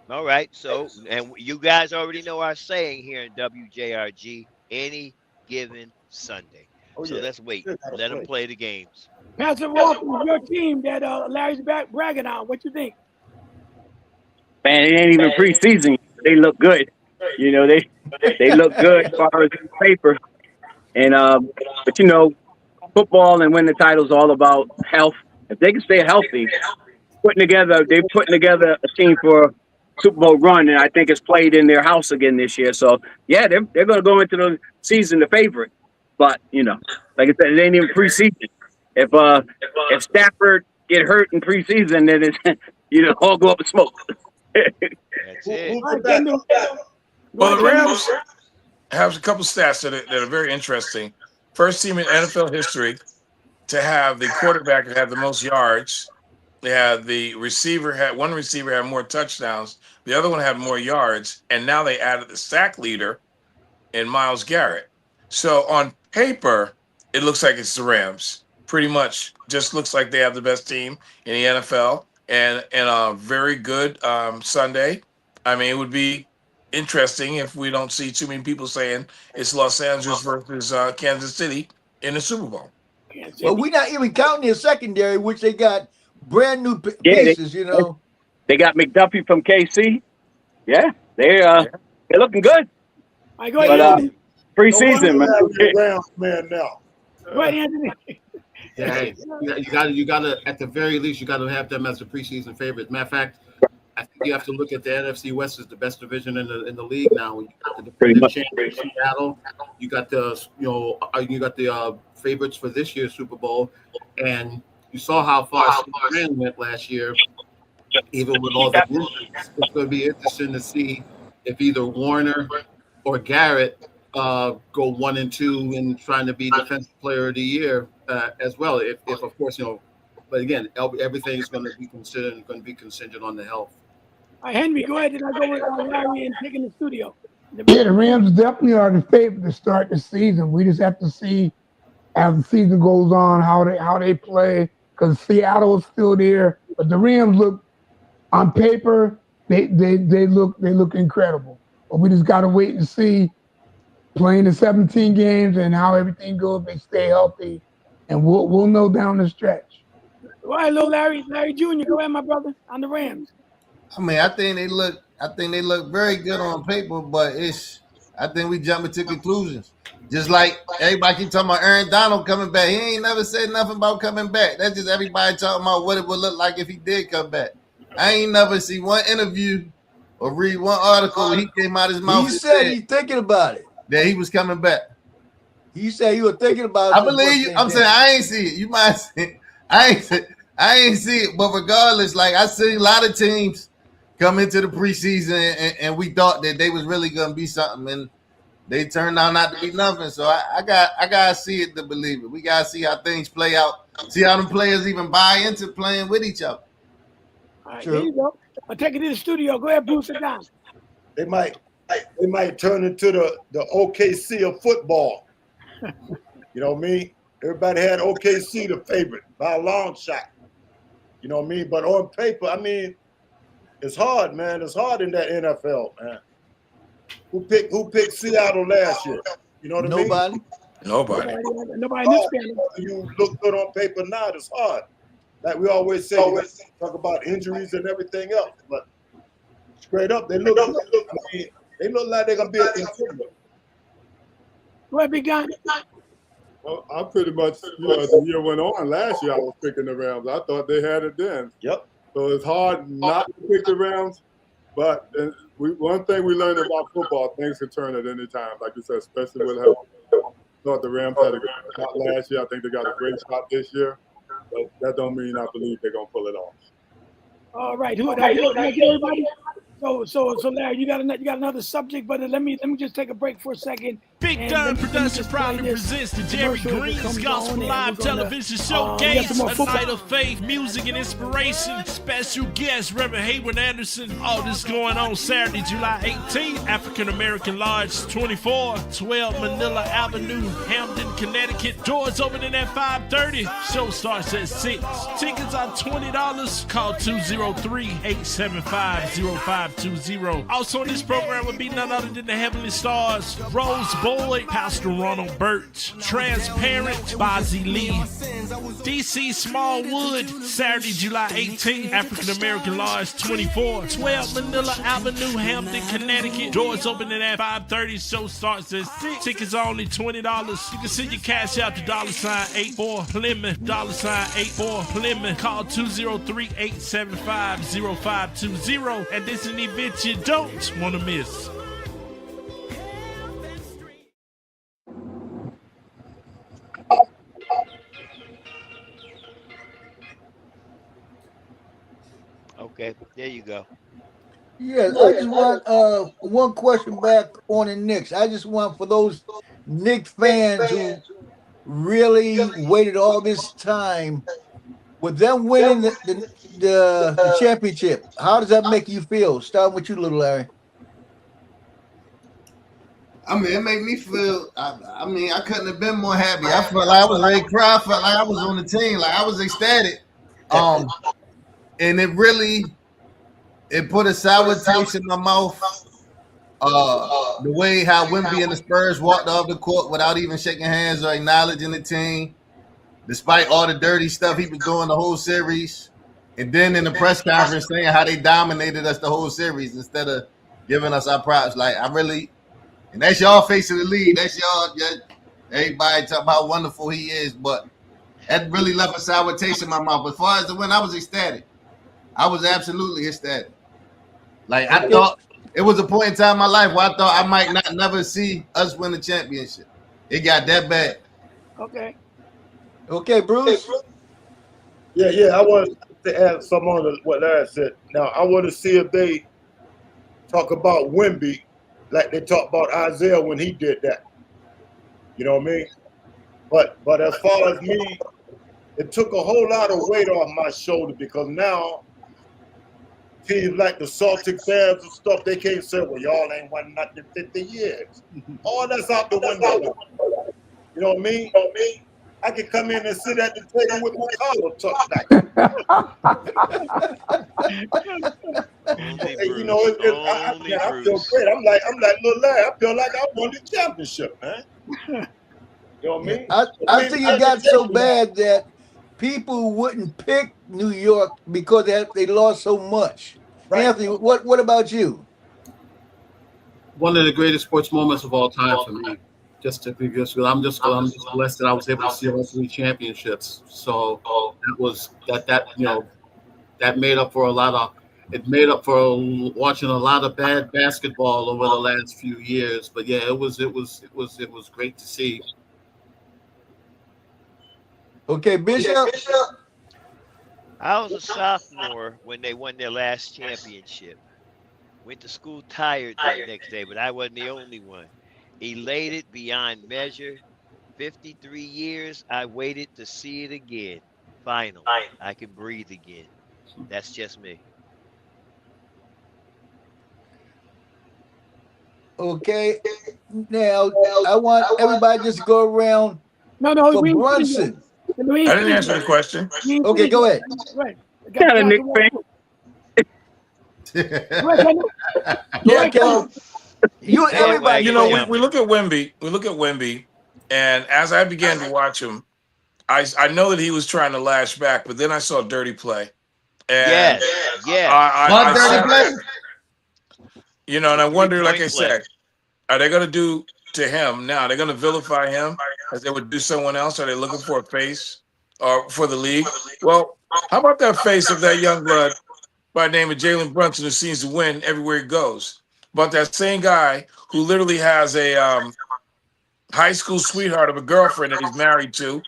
All right. So, and you guys already know our saying here in WJRG, any given Sunday. So let's wait. Let them play the games. Pastor Walker, your team that Larry's bragging on. What you think? Man, it ain't even preseason. They look good. They look good as far as paper. And but football and winning the title is all about health. If they can stay healthy, they're putting together a team for Super Bowl run, and I think it's played in their house again this year. So yeah, they're going to go into the season the favorite. But like I said, it ain't even preseason. If Stafford get hurt in preseason, then it's all go up in smoke. That's it. Well, the Rams have a couple stats that are very interesting. First team in NFL history to have the quarterback that had the most yards. They had one receiver had more touchdowns. The other one had more yards. And now they added the sack leader in Myles Garrett. So on paper, it looks like it's the Rams. Pretty much just looks like they have the best team in the NFL and a very good Sunday. I mean, it would be interesting if we don't see too many people saying it's Los Angeles versus Kansas City in the Super Bowl. Well, we're not even counting their secondary, which they got brand new pieces, They got McDuffie from KC. Yeah, they're looking good. I go ahead. Preseason, man. Larry a Rams man now. Go ahead, Anthony. Yeah, hey, you got to at the very least, you got to have them as the preseason favorites. Matter of fact, I think you have to look at the NFC West as the best division in the league now. You got the Pretty defending much. champion Seattle. You got the favorites for this year's Super Bowl, and you saw how far Rand went last year. Even with all the injuries, it's going to be interesting to see if either Warner or Garrett go 1-2 in trying to be Defensive Player of the Year as well. If of course but again, everything is going to be contingent on the health. All right, Henry, go ahead. Then I go with Larry and pick in the studio. Yeah, the Rams definitely are the favorite to start the season. We just have to see as the season goes on how they play, because Seattle is still there, but the Rams look on paper they look incredible. But we just got to wait and see playing the 17 games and how everything goes. They stay healthy, and we'll know down the stretch. All right, little Larry Jr. Go ahead, my brother, on the Rams. I mean, I think they look very good on paper, but I think we jumping to conclusions. Just like everybody keep talking about Aaron Donald coming back. He ain't never said nothing about coming back. That's just everybody talking about what it would look like if he did come back. I ain't never see one interview or read one article where he came out his mouth. He said he's thinking about it. That he was coming back. He said you were thinking about it. I believe you. I'm saying I ain't see it. You might say I ain't see it, but regardless, like I see a lot of teams come into the preseason and we thought that they was really gonna be something, and they turned out not to be nothing. So I gotta see it to believe it. We gotta see how things play out. See how the players even buy into playing with each other. All right, there you go. I'll take it to the studio. Go ahead, Bruce it down. They might turn into the OKC of football. You know what I mean? Everybody had OKC the favorite by a long shot. You know what I mean? But on paper, I mean, it's hard, man. It's hard in that NFL, man. Who picked Seattle last year? You know what I mean? Nobody. Nobody in this family. You look good on paper now, it's hard. Like we always say, talk about injuries and everything else, but straight up, they look like they're gonna be an improvement. Go ahead, Big John. Well, I pretty much, as the year went on, last year I was picking the Rams. I thought they had it then. Yep. So it's hard not to pick the Rams, but one thing we learned about football, things can turn at any time, like you said, especially with health. I thought the Rams had a great shot last year. I think they got a great shot this year, but that don't mean I believe they're gonna pull it off. All right, everybody. So Larry, you got another subject, but let me just take a break for a second. Big Dunn Production proudly presents the Jerry Green's Gospel Live television showcase, a night of faith, music, and inspiration. Special guest, Reverend Hayward Anderson. All this going on Saturday, July 18th, African American Lodge 24, 12 Manila Avenue, Hamden, Connecticut. Doors opening at 5:30. Show starts at 6. Tickets are $20. Call 203-875-0520. Also in this program will be none other than the Heavenly Stars, Rose Boyd, Pastor Ronald Birch, Transparent, Bozzy Lee, DC Smallwood, Saturday, July 18th, African American Lodge 24, 12 Manila Avenue, Hamden, Connecticut. Doors opening at 5:30. Show starts at 6. Tickets are only $20. You can send your cash out to $84 Plymouth, $84 Plymouth. Call 203-875-0520. And this is an event you don't want to miss. Okay, there you go. Yeah, I just want one question back on the Knicks. I just want for those Knicks fans who really waited all this time, with them winning the championship, how does that make you feel? Starting with you, little Larry. I mean, it made me feel. I mean, I couldn't have been more happy. I felt like I was ready to cry. I felt like I was on the team. Like I was ecstatic. And it put a sour taste in my mouth. The way how Wemby and the Spurs walked off the court without even shaking hands or acknowledging the team, despite all the dirty stuff he was doing the whole series. And then in the press conference saying how they dominated us the whole series instead of giving us our props. Like I really And that's y'all face of the league. That's y'all. Everybody talk about how wonderful he is, but that really left a sour taste in my mouth. As far as the win, I was ecstatic. I was absolutely ecstatic. Like I thought it was a point in time in my life where I thought I might not never see us win the championship. It got that bad. Okay. Okay, Bruce. Yeah. I want to add some on what Larry said. Now, I want to see if they talk about Wemby like they talked about Isaiah when he did that. You know what I mean? But as far as me, it took a whole lot of weight off my shoulder because now teams like the Celtic fans and stuff, they can't say, well, y'all ain't won nothing in 50 years. All that's out the window now. You know what I mean? I can come in and sit at the table with my collar tucked back. Only You know, Bruce. Only I feel Bruce. great. I'm like little Larry. I feel like I won the championship, man. You know what I mean? I think it got so bad that people wouldn't pick New York because they lost so much. Right. Anthony, what about you? One of the greatest sports moments of all time for me. Just to be just, I'm just blessed that I was able to see all 3 championships. So that made up for a lot of. It made up for watching a lot of bad basketball over the last few years. But yeah, it was great to see. Okay, Bishop. I was a sophomore when they won their last championship. Went to school tired that next day, but I wasn't the only one. Elated beyond measure. 53 years, I waited to see it again. Finally, I can breathe again. That's just me. Okay. Now I want everybody just to go around No, for we ain't finished Brunson. yet. We I ain't didn't finished answer the yet. question. We ain't Okay, finished go yet. ahead. Right. I got Not a Knicks to fan. walk through. Go ahead, Kendall. Go Yeah, ahead, Kendall. Kendall. You everybody You Bandwagon know, go. we jumping. look at Wemby. We look at Wemby, and as I began to watch him, I know that he was trying to lash back, but then I saw dirty play, and Yes, yes. I What dirty sat play? there, and I wonder, like I Three-point play. said, are they going to do to him now? They're going to vilify him as they would do someone else? Are they looking for a face or for the league? Well, how about that face of that young blood by the name of Jalen Brunson who seems to win everywhere he goes? But that same guy who literally has a high school sweetheart of a girlfriend that he's married to,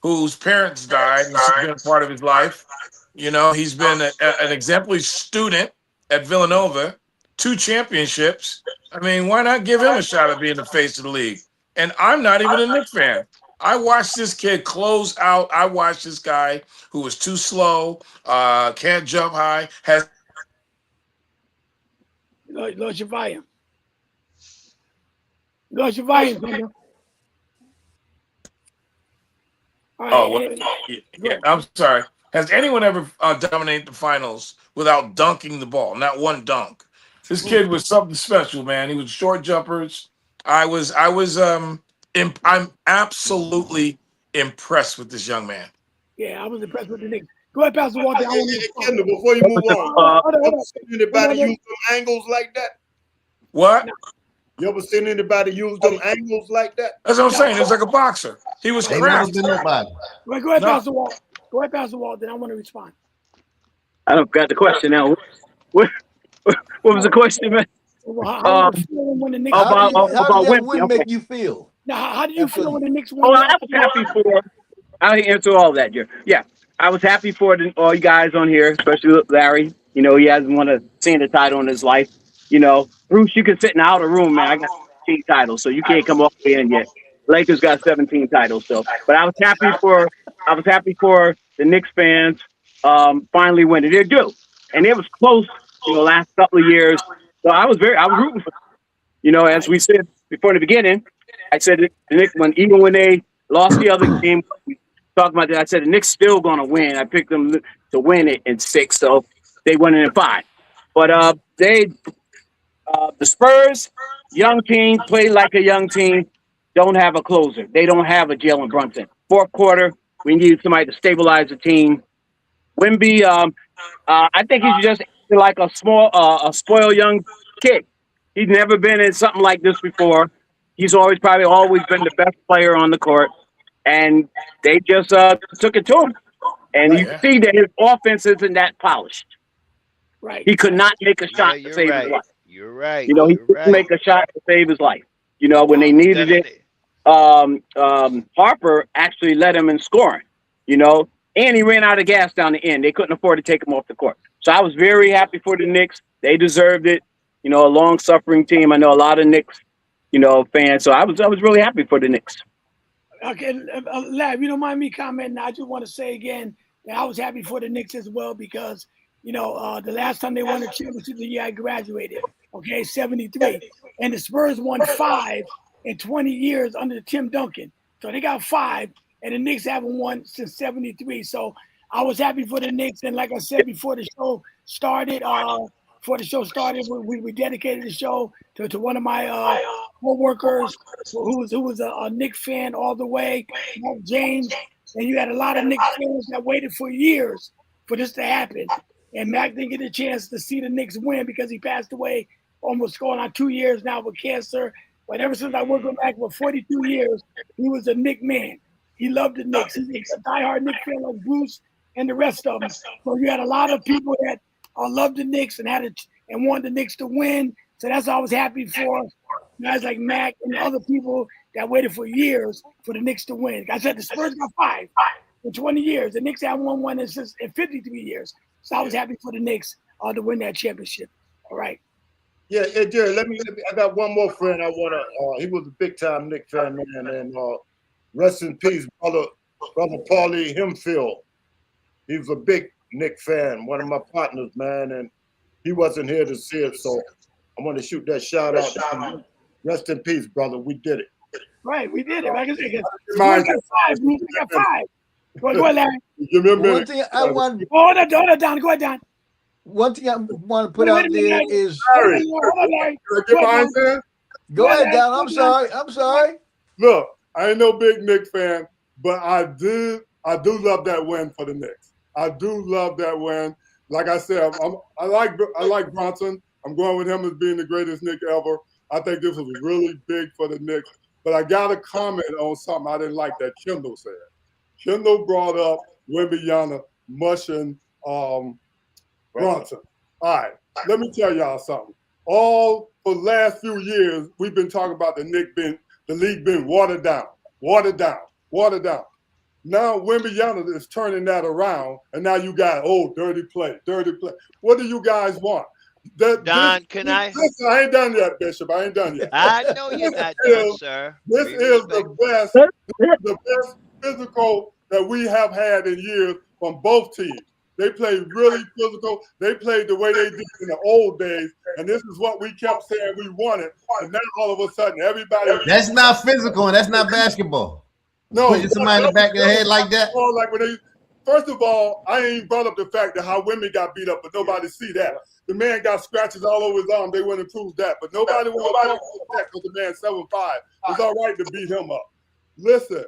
whose parents died, and she's been a part of his life. You know, he's been an exemplary student at Villanova, 2 championships. I mean, why not give him a shot at being the face of the league? And I'm not even a Knicks fan. I watched this kid close out. I watched this guy who was too slow, can't jump high, has Lost your volume. Lost your volume, Kendall. All oh, right. yeah, I'm sorry. Has anyone ever dominated the finals without dunking the ball? Not one dunk. This kid was something special, man. He was short jumpers. I'm absolutely impressed with this young man. Yeah, I was impressed with the Knicks. Go ahead, Pastor Walter. I want to respond. Kendall, before you move on, Hold you on. ever seen anybody use them angles like that? What? You ever seen anybody use them angles like that? That's what I'm saying. It's like a boxer. He was Ain't never crafty. been nobody. Right, go ahead, No. Pastor Walt. Go ahead, Pastor Walt. Then I want to respond. I don't got the question now. What was the question, man? How did you feel when the Knicks About won? How did that Wemby. win Okay. make you feel? Now, how did you After feel when the Knicks Oh, won? I was happy for. I answer all that, Jer. Yeah, I was happy for all you guys on here, especially Larry. You know, he hasn't won a senior title in his life. You know, Bruce, you can sit in the outer room, man. I got 17 titles, so you can't come up in yet. Lakers got 17 titles, so. But I was happy for the Knicks fans finally winning. They're due, and it was close. You know, last couple of years. So I was rooting for. You know, as we said before in the beginning, I said the Knicks even when they lost the other game, we talked about that. I said the Knicks still gonna win. I picked them to win it in 6, so they won it in 5. But the Spurs, young team, play like a young team, don't have a closer. They don't have a Jalen Brunson. Fourth quarter, we need somebody to stabilize the team. Wemby, I think he's just like a spoiled young kid. He's never been in something like this before. He's probably always been the best player on the court, and they just took it to him. And you Yeah. see that his offense isn't that polished. Right. He could not make a Yeah, shot to you're save his right. life. You're right. You know, he You're couldn't right. make a shot to save his life. You know, when they needed it, Definitely. Harper actually led him in scoring. You know, and he ran out of gas down the end. They couldn't afford to take him off the court. So I was very happy for the Knicks. They deserved it. You know, a long suffering team. I know a lot of Knicks, fans. So I was really happy for the Knicks. Okay, Lab, you don't mind me commenting? I just want to say again that I was happy for the Knicks as well because, the last time they won a championship, the year I graduated, okay, 73. And the Spurs won 5 in 20 years under Tim Duncan. So they got 5, and the Knicks haven't won since 73. So I was happy for the Knicks. And like I said before the show started, we dedicated the show to one of my co-workers who was a Knicks fan all the way, Mark James. And you had a lot of Knicks fans that waited for years for this to happen. And Mac didn't get a chance to see the Knicks win because he passed away almost going on 2 years now with cancer. But ever since I worked with Mac for 42 years, he was a Knicks man. He loved the Knicks. He's a diehard Knicks fan like Bruce and the rest of them. So you had a lot of people that loved the Knicks and and wanted the Knicks to win. So that's what I was happy for. Guys like Mac and the other people that waited for years for the Knicks to win. I said the Spurs got 5 in 20 years. The Knicks have won one in 53 years. So I was happy for the Knicks to win that championship. All right. Yeah, hey, Jerry, let me. I got one more friend I want to. He was a big time Knicks fan, man, and rest in peace, brother Paulie Hemfield. He was a big Knicks fan, one of my partners, man, and he wasn't here to see it, so I want to shoot that shout out. Rest in peace, brother. We did it. Right, we did it. Like I said, we Mine. got 5, Bruce. We got 5. Go ahead, Larry. Give me a One minute. thing I want, Hold on, Don. Go ahead, Don. one thing I want to put Wait a out minute, there Larry. is, Larry, Hold on, Larry. can I get mine, man? go ahead, Larry. Don. I'm sorry. I'm sorry. Look, I ain't no big Knicks fan, but I do love that win for the Knicks. I do love that win. Like I said, I like Bronson. I'm going with him as being the greatest Knick ever. I think this was really big for the Knicks. But I got to comment on something I didn't like that Kendall said. Kendall brought up Wembanyama mushing Bronson. All right, let me tell y'all something. For the last few years, we've been talking about the league being watered down. Now Wembanyama is turning that around, and now you got dirty play. What do you guys want? Don, can I? Listen, I ain't done yet, Bishop. I ain't done yet. I know you're not done, sir. This Be is respectful. the best physical that we have had in years from both teams. They played really physical. They played the way they did in the old days, and this is what we kept saying we wanted. And now all of a sudden, everybody. That's not physical, and that's not basketball. No, Pushing somebody in the back of the head like that. Like first of all, I ain't brought up the fact that how women got beat up, but nobody see that. The man got scratches all over his arm. They wouldn't prove that, but nobody want to talk about that because the man 7'5". It's all right to beat him up. Listen,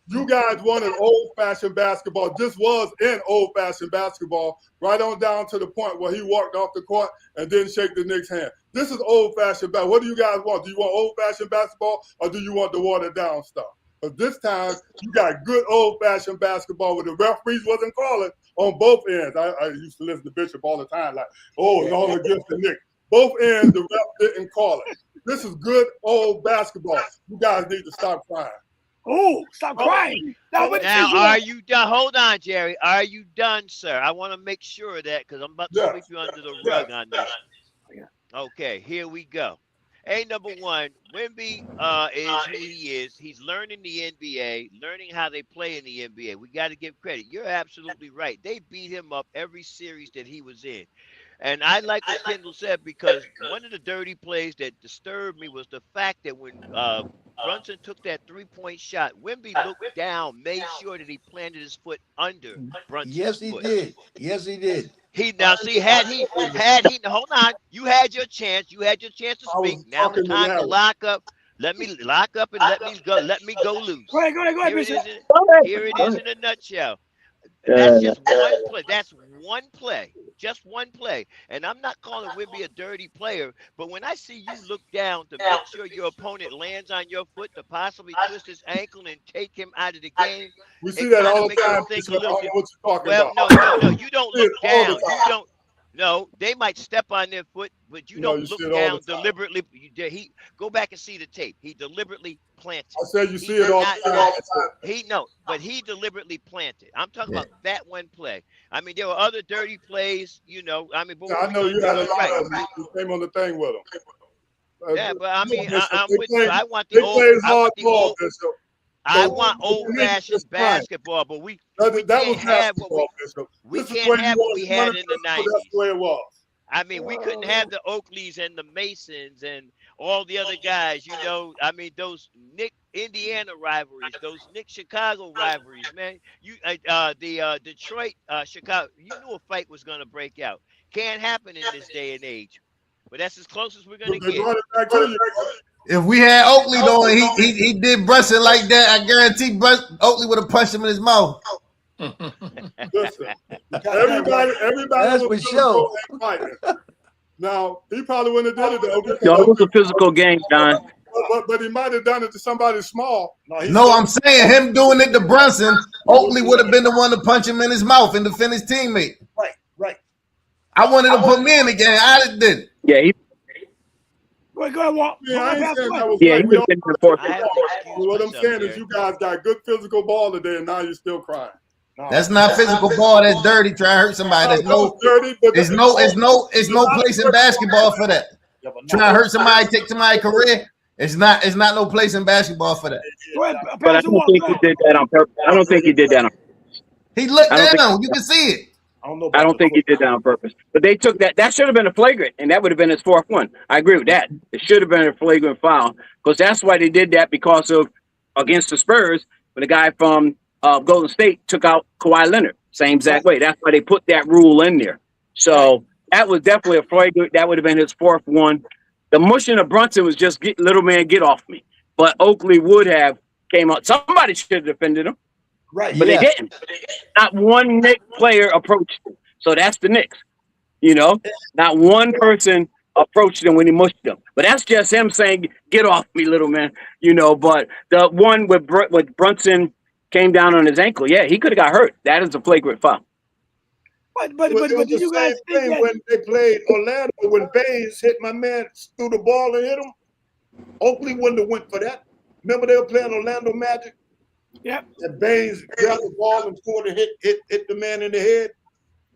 you guys wanted old-fashioned basketball. This was in old-fashioned basketball, right on down to the point where he walked off the court and didn't shake the Knicks' hand. This is old-fashioned basketball. What do you guys want? Do you want old-fashioned basketball or do you want the watered-down stuff? But this time, you got good old-fashioned basketball where the referees wasn't calling on both ends. I used to listen to Bishop all the time, like, it's all against the Knicks. Both ends, the ref didn't call it. This is good old basketball. You guys need to stop crying. Oh, stop crying. Now, are you done? Hold on, Jerry. Are you done, sir? I want to make sure of that because I'm about to sweep you under the rug on this. Okay, here we go. Hey, number one, Wemby is who he is. He's learning the NBA, learning how they play in the NBA. We got to give credit. You're absolutely right. They beat him up every series that he was in. And I like what Kendall said because one of the dirty plays that disturbed me was the fact that when Brunson took that three-point shot, Wemby looked down, made sure that he planted his foot under Brunson's foot. Yes, he did. Had he hold on, you had your chance. You had your chance to speak. Now the time to lock up. Let me lock up and let me go loose. Go ahead, Here it is in a nutshell. That's just one play. That's one play, just one play. And I'm not calling Wimby a dirty player, but when I see you look down to make sure your opponent lands on your foot to possibly twist his ankle and take him out of the game, We see it that kind all of the makes you time. think a Bishop. I little don't know what you're talking well, about. no, you don't See it look all the down. You time. don't. No, they might step on their foot, but you No, don't you look see it all down the time. deliberately. He go back and see the tape. He deliberately planted. I said you He see it did all not the time. he no, but he deliberately planted. I'm talking Yeah. about that one play. I mean, there were other dirty plays, you know. I mean, but Yeah, what I we know gonna you do? had a You're lot right. of them. You came on the thing with them. Yeah, but I mean, Bishop, I'm they with you. play, I want the they old. play I want the hardball, old. Bishop. I So want what you need is old-fashioned time. basketball, but we That can't was have what basketball, Bishop. we This is can't where you have what want we to run had it in the physical. That's the way '90s. it was. I mean, we couldn't have the Oakleys and the Masons and all the other guys, you know. I mean, those Nick Indiana rivalries, those Nick Chicago rivalries, man. The Detroit Chicago, you knew a fight was gonna break out. Can't happen in this day and age. But that's as close as we're gonna They get. brought it back to you. If we had Oakley though, and he did Brunson like that, I guarantee Oakley would have punched him in his mouth. Listen, everybody That's was for going to go sure. and fight. Now, he probably wouldn't have did it Yo, it though. was a physical game, Don. But he might have done it to somebody small. No, I'm saying him doing it to Brunson, Oakley would have been the one to punch him in his mouth and defend his teammate. Right. I wanted to put me in the game. I didn't. Yeah, he Go ahead, Walt. Yeah, I ain't saying that was yeah, right. he We was all in the wanted fourth. I to have to ball. excuse But what I'm myself saying there. is you guys got good physical ball today, and now you're still crying. That's not physical ball. That's dirty. Trying to hurt somebody. There's no, dirty, but it's no place in basketball for that. Trying to hurt somebody, take somebody's career. It's not no place in basketball for that. Go ahead, But I Pastor don't Walt. think he did that on purpose. I don't think he did that on He looked I don't down. You can see it. I don't know I about don't think he did that on purpose. But they took that. That should have been a flagrant, and that would have been his fourth one. I agree with that. It should have been a flagrant foul because that's why they did that because of against the Spurs when the guy from Golden State took out Kawhi Leonard. Same exact way. That's why they put that rule in there. So that was definitely a flagrant. That would have been his fourth one. The mushing of Brunson was just little man, get off me. But Oakley would have came out. Somebody should have defended him. Right. But they didn't. Not one Knicks player approached him. So that's the Knicks. You know, not one person approached him when he mushed them. But that's just him saying, get off me, little man. You know, but the one with Brunson came down on his ankle. Yeah, he could have got hurt. That is a flagrant foul. But It was do the you guys same think thing that when they played Orlando when Baines hit my man through the ball and hit him. Oakley wouldn't have went for that. Remember they were playing Orlando Magic? Yep. And Baines grabbed the ball and scored and hit the man in the head.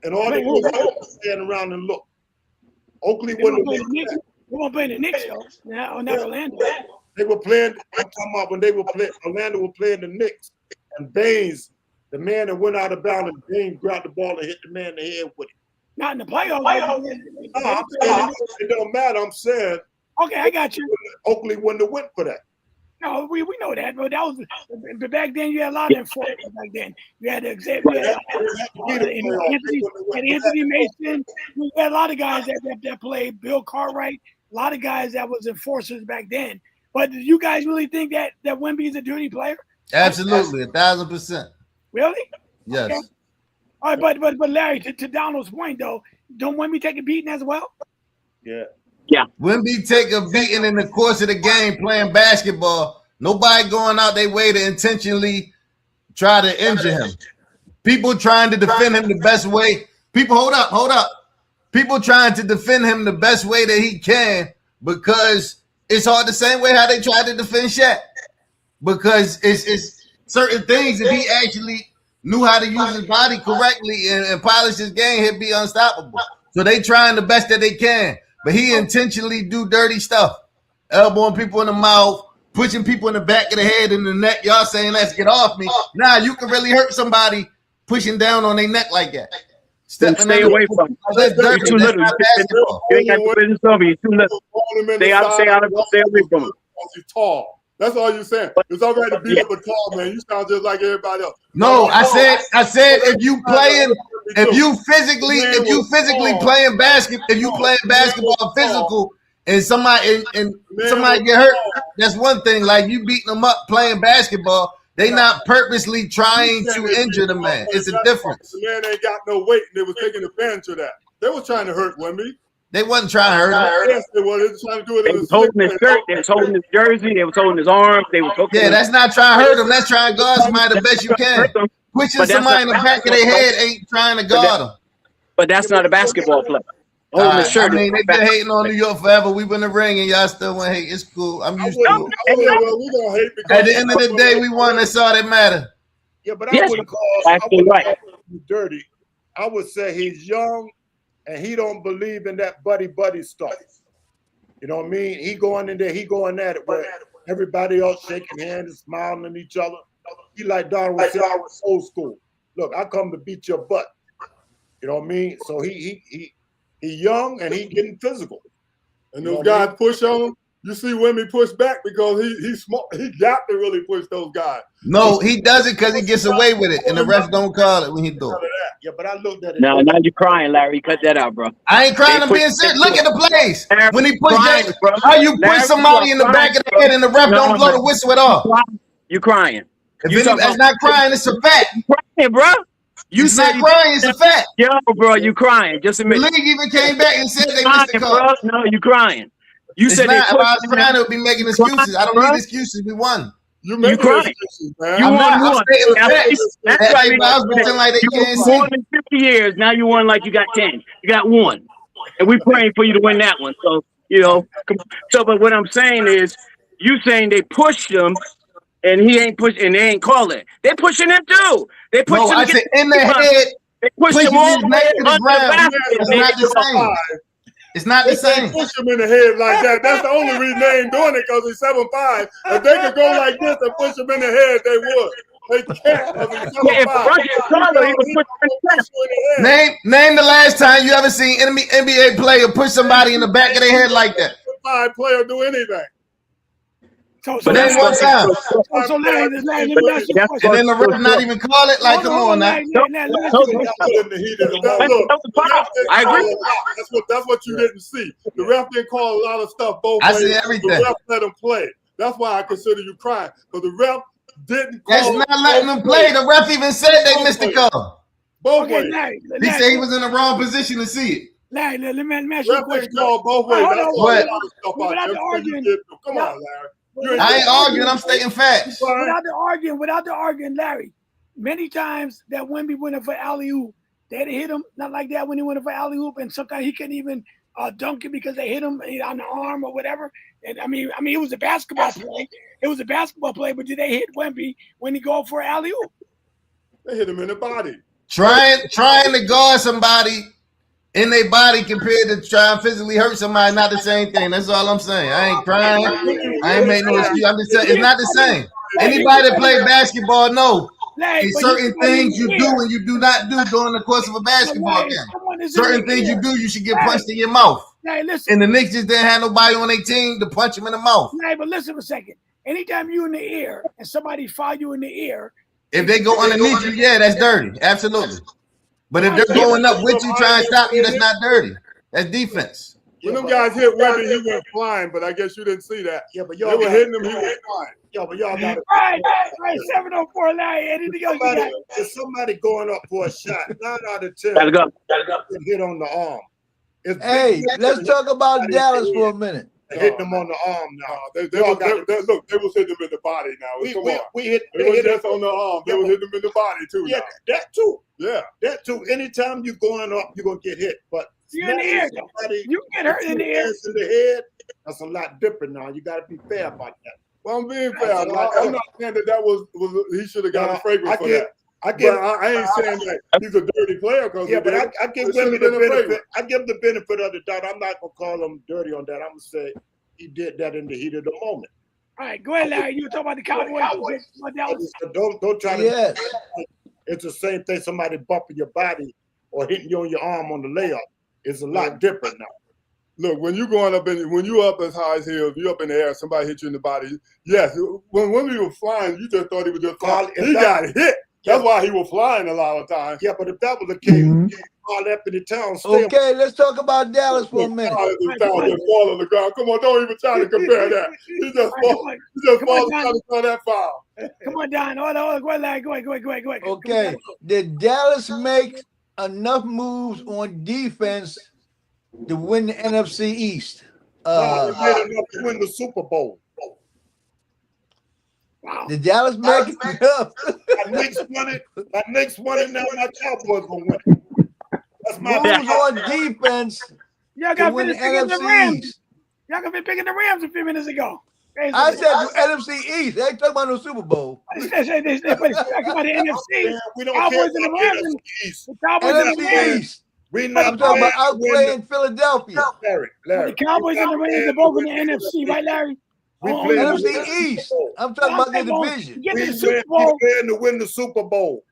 And all they did was stand around and look. Oakley they wouldn't won't have play the went for Knicks? that. They won't play the Knicks though. Now, not Orlando. They were playing, I'm talking about when they were playing, Orlando were playing the Knicks. And Baines, the man that went out of bounds, and Baines grabbed the ball and hit the man in the head with it. Not in the playoffs. No, I'm saying it don't matter. I'm saying Okay, I got you. Oakley wouldn't have went for that. No, we know that, but that was but back then. You had a lot of enforcement back then. You had Xavier, Anthony Mason. You had a lot of guys that played. Bill Cartwright. A lot of guys that was enforcers back then. But do you guys really think that Wemby is a dirty player? Absolutely, 1,000%. Really? Yes. Okay. All right, but Larry, to Donald's point though, don't Wemby take a beating as well? Yeah. Wemby take a beating in the course of the game playing basketball. Nobody going out their way to intentionally try to injure him. People trying to defend him the best way. People, hold up. People trying to defend him the best way that he can because it's hard the same way how they tried to defend Shaq. Because it's certain things, if he actually knew how to use his body correctly and polish his game, he'd be unstoppable. So they trying the best that they can. But he intentionally do dirty stuff. Elbowing people in the mouth, pushing people in the back of the head and the neck. Y'all saying, let's get off me. Nah, you can really hurt somebody pushing down on their neck like that. Stay away from him. That's dirty. You're too That's little. not basketball. You ain't got the business over. You're too little. Stay away from him. He's tall. That's all you're saying. It's all right to beat up a tall man. You sound just like everybody else. No, I said if you physically playing basketball physical and somebody get hurt, that's one thing. Like you beating them up playing basketball, They not purposely trying to injure the man. It's a difference. The man ain't got no weight, and they was taking advantage of that. They was trying to hurt Wemby. They wasn't trying to hurt him. Yes, they were. They was trying to do it. They was holding his shirt. They was holding his jersey. They was holding his arms. They was hooking. Yeah, that's not trying to hurt him. That's trying to guard somebody the best you can. Pushing somebody in the back of their head ain't trying to guard them. But that's not a basketball player. Holding his shirt. I mean, they've been hating on New York forever. We've been in the ring, and y'all still want to hate. It's cool. I'm used to it. At the end of the day, we won. That's all that matter. Yeah, but I wouldn't call him dirty. I would say he's young, and he don't believe in that buddy stuff. You know what I mean? He going in there, he going at it where everybody else shaking hands and smiling at each other. He like Donald was saying, I was old school. Look, I come to beat your butt. You know what I mean? So he young and he getting physical. And those guys push on him. You see Wemby push back because he's smart. He got to really push those guys. No, he does it because he gets away with it, and the refs don't call it when he do it. Yeah, but I looked at it. Now you're crying, Larry. Cut that out, bro. I ain't crying. I'm being serious. Look at the plays. When he pushed that, how you push somebody in the back of the head and the ref don't blow the whistle at all? You crying. That's not crying. It's a fact. You crying, bro. You said crying. It's a fact. Yo, bro, you crying. Just admit. The league even came back and said they missed the call. No, you crying. You it's said not, if I was crying, it would be making excuses. I don't need excuses. We won. You crying. Excuses, man. You won one. That's right. I was pretending like they can't see. More than 50 years. Now you won like you got 10. You got one. And we're praying for you to win that one. So, but what I'm saying is, you saying they pushed him and he ain't pushing and they ain't calling it. They pushing him too. They pushed him. I said in the head. They pushed him all the way under the basket. It's not the same. It's not the same. Push him in the head like that. That's the only reason they ain't doing it because he's 7'5". If they could go like this and push him in the head, they would. They can't. Name the last time you ever seen an NBA player push somebody in the back of their head like that. 7'5" player do anything. But that's one time. So Larry, and then the ref not even call it. Like, come on now. I agree. That's what you didn't see. The ref didn't call a lot of stuff both ways. I see everything. The ref let him play. That's why I consider you crying. But the ref didn't call. That's not letting them play. The ref even said they missed the call. Both ways. He said he was in the wrong position to see it. Larry, let me ask you a question. Both ways. Come on, Larry. I ain't arguing. I'm stating facts. Without the arguing, Larry. Many times that Wemby went for alley-oop, they had to hit him not like that when he went for alley-oop, and sometimes he couldn't even dunk it because they hit him on the arm or whatever. And I mean, it was a basketball play. It was a basketball play, but did they hit Wemby when he go for alley-oop? They hit him in the body. Trying to guard somebody in their body compared to trying to physically hurt somebody, not the same thing. That's all I'm saying. I ain't crying. I ain't making no excuse. I'm just saying it's not the same. Anybody that play basketball know there's certain things you do and you do not do during the course of a basketball game. Certain things you do, you should get punched in your mouth. And the Knicks just didn't have nobody on their team to punch him in the mouth. Hey, but listen a second. Anytime you in the air and somebody foul you in the air, if they go underneath you, yeah, that's dirty. Absolutely. But if they're going up with you trying to stop you, that's not dirty. That's defense. When them guys hit Wemby, he went flying, but I guess you didn't see that. Yeah, but they were hitting him, he went flying. Yeah, but y'all got it. Right, 704 Larry. Anything else you got? If somebody going up for a shot, 9 out of 10 gotta go. hit on the arm. Hey, let's talk about Dallas for a minute. Hitting them on the arm now. They was hitting them in the body now. We hit just on the arm. They was hitting them in the body too. Yeah, that too. Yeah, that too. Anytime you're going up, you're gonna get hit. But you're in the air. You get hurt in the air. In the head, that's a lot different now. You got to be fair about that. Well, I'm being fair. I'm not saying that was he should have got a fragrance for that. I ain't saying that he's a dirty player. Yeah, but I give Wemby the benefit. I give the benefit of the doubt. I'm not gonna call him dirty on that. I'm gonna say he did that in the heat of the moment. All right, go ahead, Larry. You were talking about the Cowboys. Don't try to. Yes. It's the same thing. Somebody bumping your body or hitting you on your arm on the layup. It's a lot different now. Look, when you up as high as hills, you up in the air, somebody hit you in the body. Yes, when we were flying, you just thought he was just flying. He got hit. That's why he was flying a lot of times. Yeah, but if that was the case, all up in the town. Stay Okay, let's talk about Dallas for a minute. This town just fall on the ground. Come on, don't even try to compare that. He just falls on that foul. Come on, Don. Hold on. Go ahead, Larry. Go ahead. Okay, did Dallas make enough moves on defense to win the NFC East? They made enough to win the Super Bowl. Wow. Did Dallas make enough? My Knicks won it. Now my Cowboys gonna win it. That's my moves on defense Y'all to got win the finished picking the NFC Rams. East. Y'all got been picking the Rams a few minutes ago. I said the NFC East. They ain't talking about no Super Bowl. They talking about the NFC. Man, we don't Cowboys care and the about Rams. NFC East. The Cowboys and the NFC Rams. East. We not I'm talking about playing to win outplaying Philadelphia. Larry. The Cowboys and the Rams are both in the NFC, right, Larry? We play NFC East. I'm talking about the division. Get to We the Super Bowl. playing to win the Super Bowl.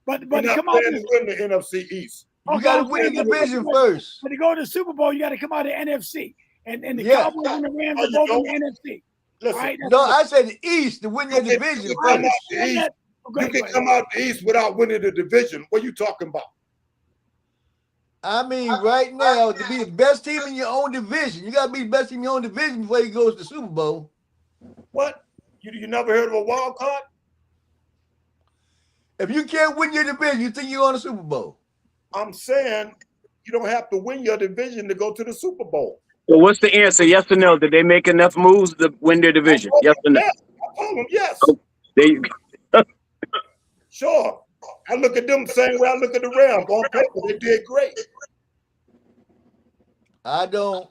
But We're not come on. playing to win the NFC East. You got to win the division first. But to go to the Super Bowl, you got to come out of the NFC. And the Yeah. Cowboys and the Rams are both in the NFC. Listen, Right? No, I said the East to win their division come first. out the East. You can come out the East without winning the division. What are you talking about? I mean, right now, to be the best team in your own division, you got to be the best team in your own division before you go to the Super Bowl. What? You never heard of a wild card? If you can't win your division, you think you're on the Super Bowl? I'm saying you don't have to win your division to go to the Super Bowl. So what's the answer? Yes or no? Did they make enough moves to win their division? Yes or no? Yes. I told them yes. There you go. Sure. I look at them the same way I look at the Rams. On paper, they did great. I don't.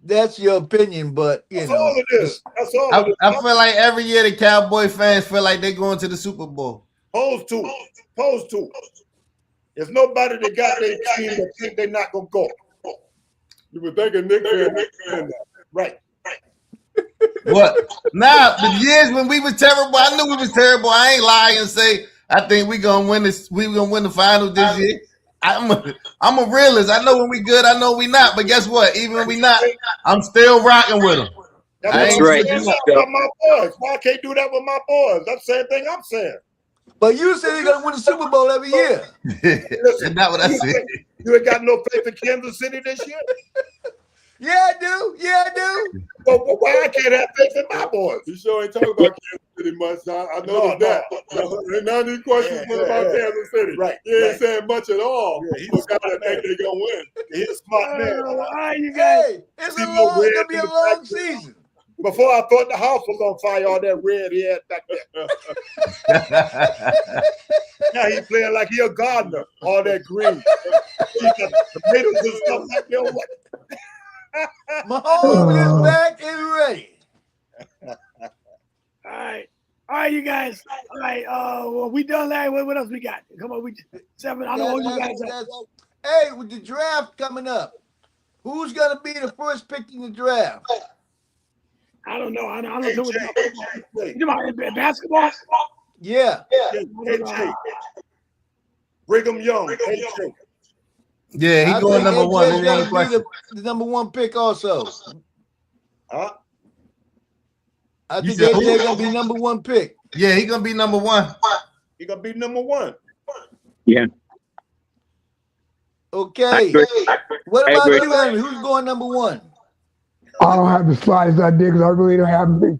That's your opinion, but you That's know. all it is. That's all it is. I feel like every year the Cowboy fans feel like they're going to the Super Bowl. Supposed to. There's nobody that got their team that think they're not gonna go. You were thinking Nick fan. Right. What? Nah, the years when we was terrible, I knew we was terrible. I ain't lying and say I think we gonna win this. We gonna win the finals this year. I'm a realist. I know when we good. I know we not. But guess what? Even when we not, I'm still rocking with them. That's right. My boys. Why I can't do that with my boys? That's the same thing I'm saying. But you said you're gonna win the Super Bowl every year. That's not what I said. You ain't got no faith in Kansas City this year? Yeah, I do. But why I can't have faith in my boys? You sure ain't talking about Kansas City much. I noticed that. And none of these questions about Kansas City. Right. He ain't saying much at all. Yeah, He's got to think they're going to win. He's a smart man. All right, you guys. Hey, it's gonna be a long season. Before I thought the house was on fire, all that red he had back there. Now he playing like he a gardener, all that green. He got tomatoes and stuff like that. What? Mahomes is back and ready. All right, you guys. All right, well, we done, Larry. What else we got? Come on, we 7. I don't know who you guys are. Hey, with the draft coming up, who's gonna be the first pick in the draft? I don't know. I don't know what you about basketball. Yeah. AJ. Brigham Young. AJ. Yeah, he I going think number AJ's one. gonna be the number one pick also. Huh? I think said AJ who? gonna be number one pick. Yeah, he gonna be number one. He gonna be number one. Yeah. Okay. What about you, Henry? Who's going number one? I don't have the slightest idea because I really haven't been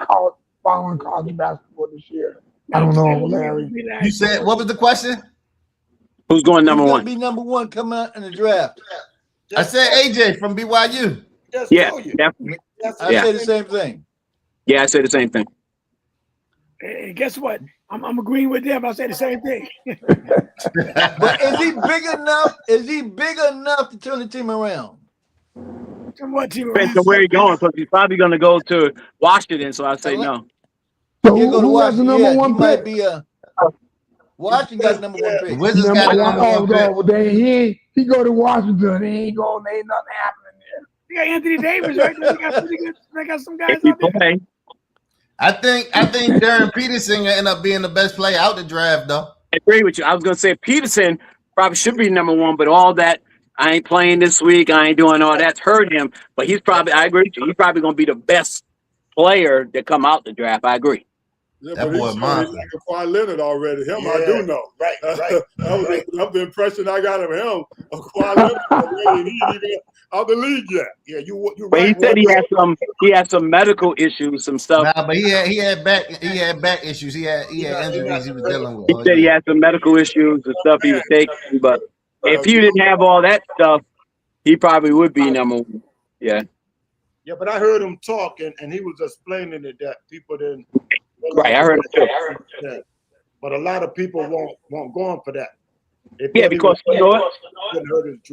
following college basketball this year. I don't know, Larry. You said what was the question? Who's going number Who's one? gonna be number one coming out in the draft? I said AJ from BYU. Yeah, definitely. I said the same thing. Yeah, I said the same thing. And guess what? I'm agreeing with them. I say the same thing. But is he big enough? Is he big enough to turn the team around? What team? Depends on where he's going, because he's probably going to go to Washington. So I say no. So He'll go to who has the Washington. number Yeah, one he might pick? be Washington got number one pick. Wizards got the number one pick. Well, then he go to Washington. He ain't going. Ain't nothing happening there. You got Anthony Davis, right? They got some guys If he out there. play, I think Darren Peterson gonna end up being the best player out the draft though. I agree with you. I was going to say Peterson probably should be number one, but all that, I ain't playing this week, I ain't doing all that's hurt him. But he's probably, I agree with you, he's probably going to be the best player that come out the draft. I agree. Yeah, That but boy he's monster. like a Kawhi Leonard already. Him, I Yeah, do know. right. That was the impression I got of him, of Kawhi Leonard already, and he ain't even out the league yet. Yeah, you But right. he said he had some medical issues, some stuff. Nah, but he had back issues. He had injuries he was dealing with. He Oh, said he yeah. had some medical issues and stuff he was taking. But if you didn't have all that stuff, he probably would be number one. Yeah. Yeah, but I heard him talk, and he was explaining it that people didn't. Right, I heard it too. Yeah. But a lot of people won't go on for that. Yeah, because you know what?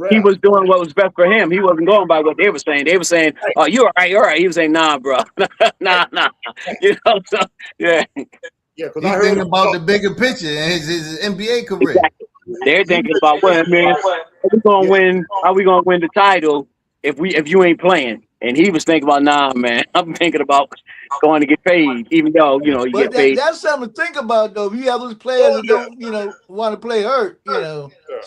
He was doing what was best for him. He wasn't going by what they were saying. They were saying, "Oh, you're all right, you're all right." He was saying, "Nah, bro, nah." You know, so yeah. Yeah, He's thinking about the bigger picture and his NBA career. Exactly. They're thinking about, well, man, how we gonna win? How we gonna win the title if you ain't playing? And he was thinking about, nah, man. I'm thinking about going to get paid, even though you But get paid. that's something to think about, though. If you have those players that don't, want to play hurt,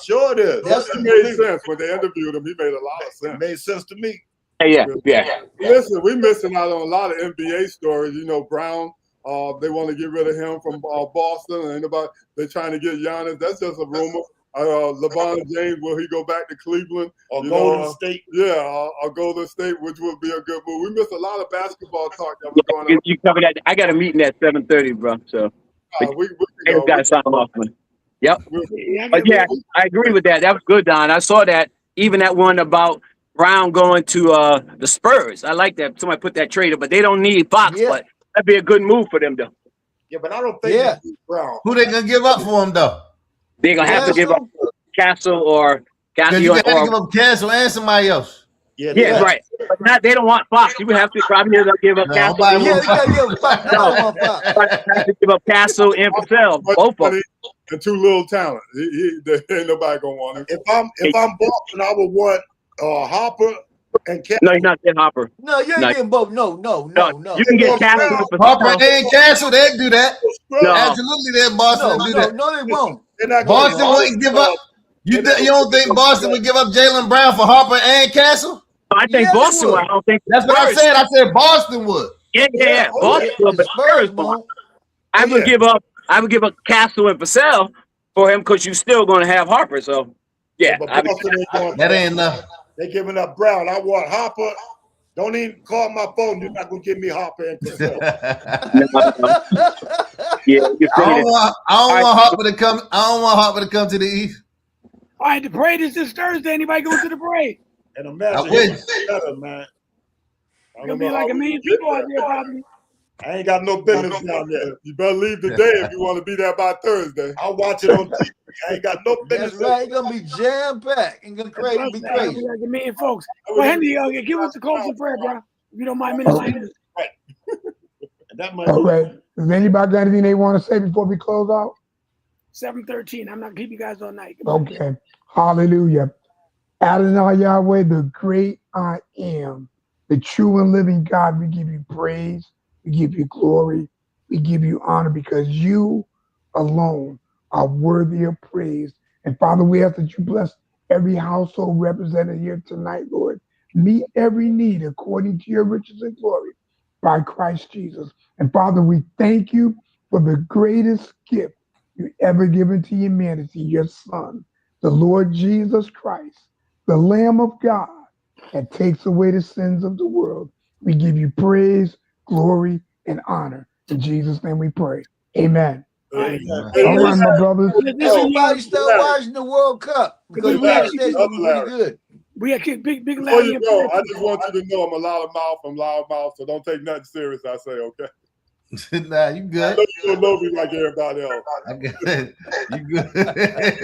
Sure it is. That made sense when they interviewed him. He made a lot of sense. It made sense to me. Yeah. Listen, we're missing out on a lot of NBA stories. You know, Brown. They want to get rid of him from Boston, and they're trying to get Giannis. That's just a rumor. LeBron James, will he go back to Cleveland or Golden State? Yeah, or Golden State, which would be a good move. We missed a lot of basketball talk that was going on. You covered that. I got a meeting at 7:30, bro. So we got to sign off, man. Yep. But yeah, I agree with that. That was good, Don. I saw that. Even that one about Brown going to the Spurs. I like that. Somebody put that trade up, but they don't need Fox. But that'd be a good move for them, though. Yeah, but I don't think Brown. Who they gonna give up for him though? They're gonna have to give up Castle or Castle. You gotta give up Castle and somebody else. Yeah, right. But not they don't want Fox. You would have to probably give up Castle. You gotta give up Fox. Have to give up Castle and Patel. Both of them. And too little talent. There ain't nobody gonna want him. If I'm Boston, I would want Harper and Castle. No, you're not getting Hopper. No, you ain't getting both. No. You can get Castle. Harper and Castle, they'd do that. No. Absolutely, they're Boston do that. No, they won't. Boston wouldn't give up. You don't think Boston would give up Jaylen Brown for Harper and Castle? I think Boston would. I don't think that's what I said. I said Boston would. Yeah. Boston would, but Spurs won't. I would give up Castle and Vassell for him because you're still going to have Harper. So yeah, that ain't enough. They giving up Brown. I want Harper. Don't even call my phone. You're not gonna give me Harper and Vassell. Yeah, I don't want Harper to come. I don't want Harper to come to the East. All right, the parade is this Thursday. Anybody go to the parade? And imagine better, man. It's gonna be like 1 million people out there probably. I ain't got no business down there. You better leave today if you want to be there by Thursday. I'll watch it on TV. I ain't got no business. That's right. It's gonna be jam packed. It's gonna be crazy. Like 1 million folks. Well, Henry, give us the closing prayer, bro. If you don't mind, Minister. Right. All right. Does anybody got anything they want to say before we close out? 7:13. I'm not keeping you guys all night. Okay. Hallelujah. Adonai Yahweh, the great I am, the true and living God, we give you praise, we give you glory, we give you honor because you alone are worthy of praise. And Father, we ask that you bless every household represented here tonight, Lord. Meet every need according to your riches and glory by Christ Jesus. And Father, we thank you for the greatest gift you ever given to humanity, your Son, the Lord Jesus Christ, the Lamb of God that takes away the sins of the world. We give you praise, glory, and honor. In Jesus' name we pray. Amen. Amen. All right, my brothers. Everybody start watching the World Cup because we had pretty good. We had big Before you go, I just want you to know I'm a loudmouth, so don't take nothing serious I say, okay? Nah, you good. I know you don't know me like everybody else. You good.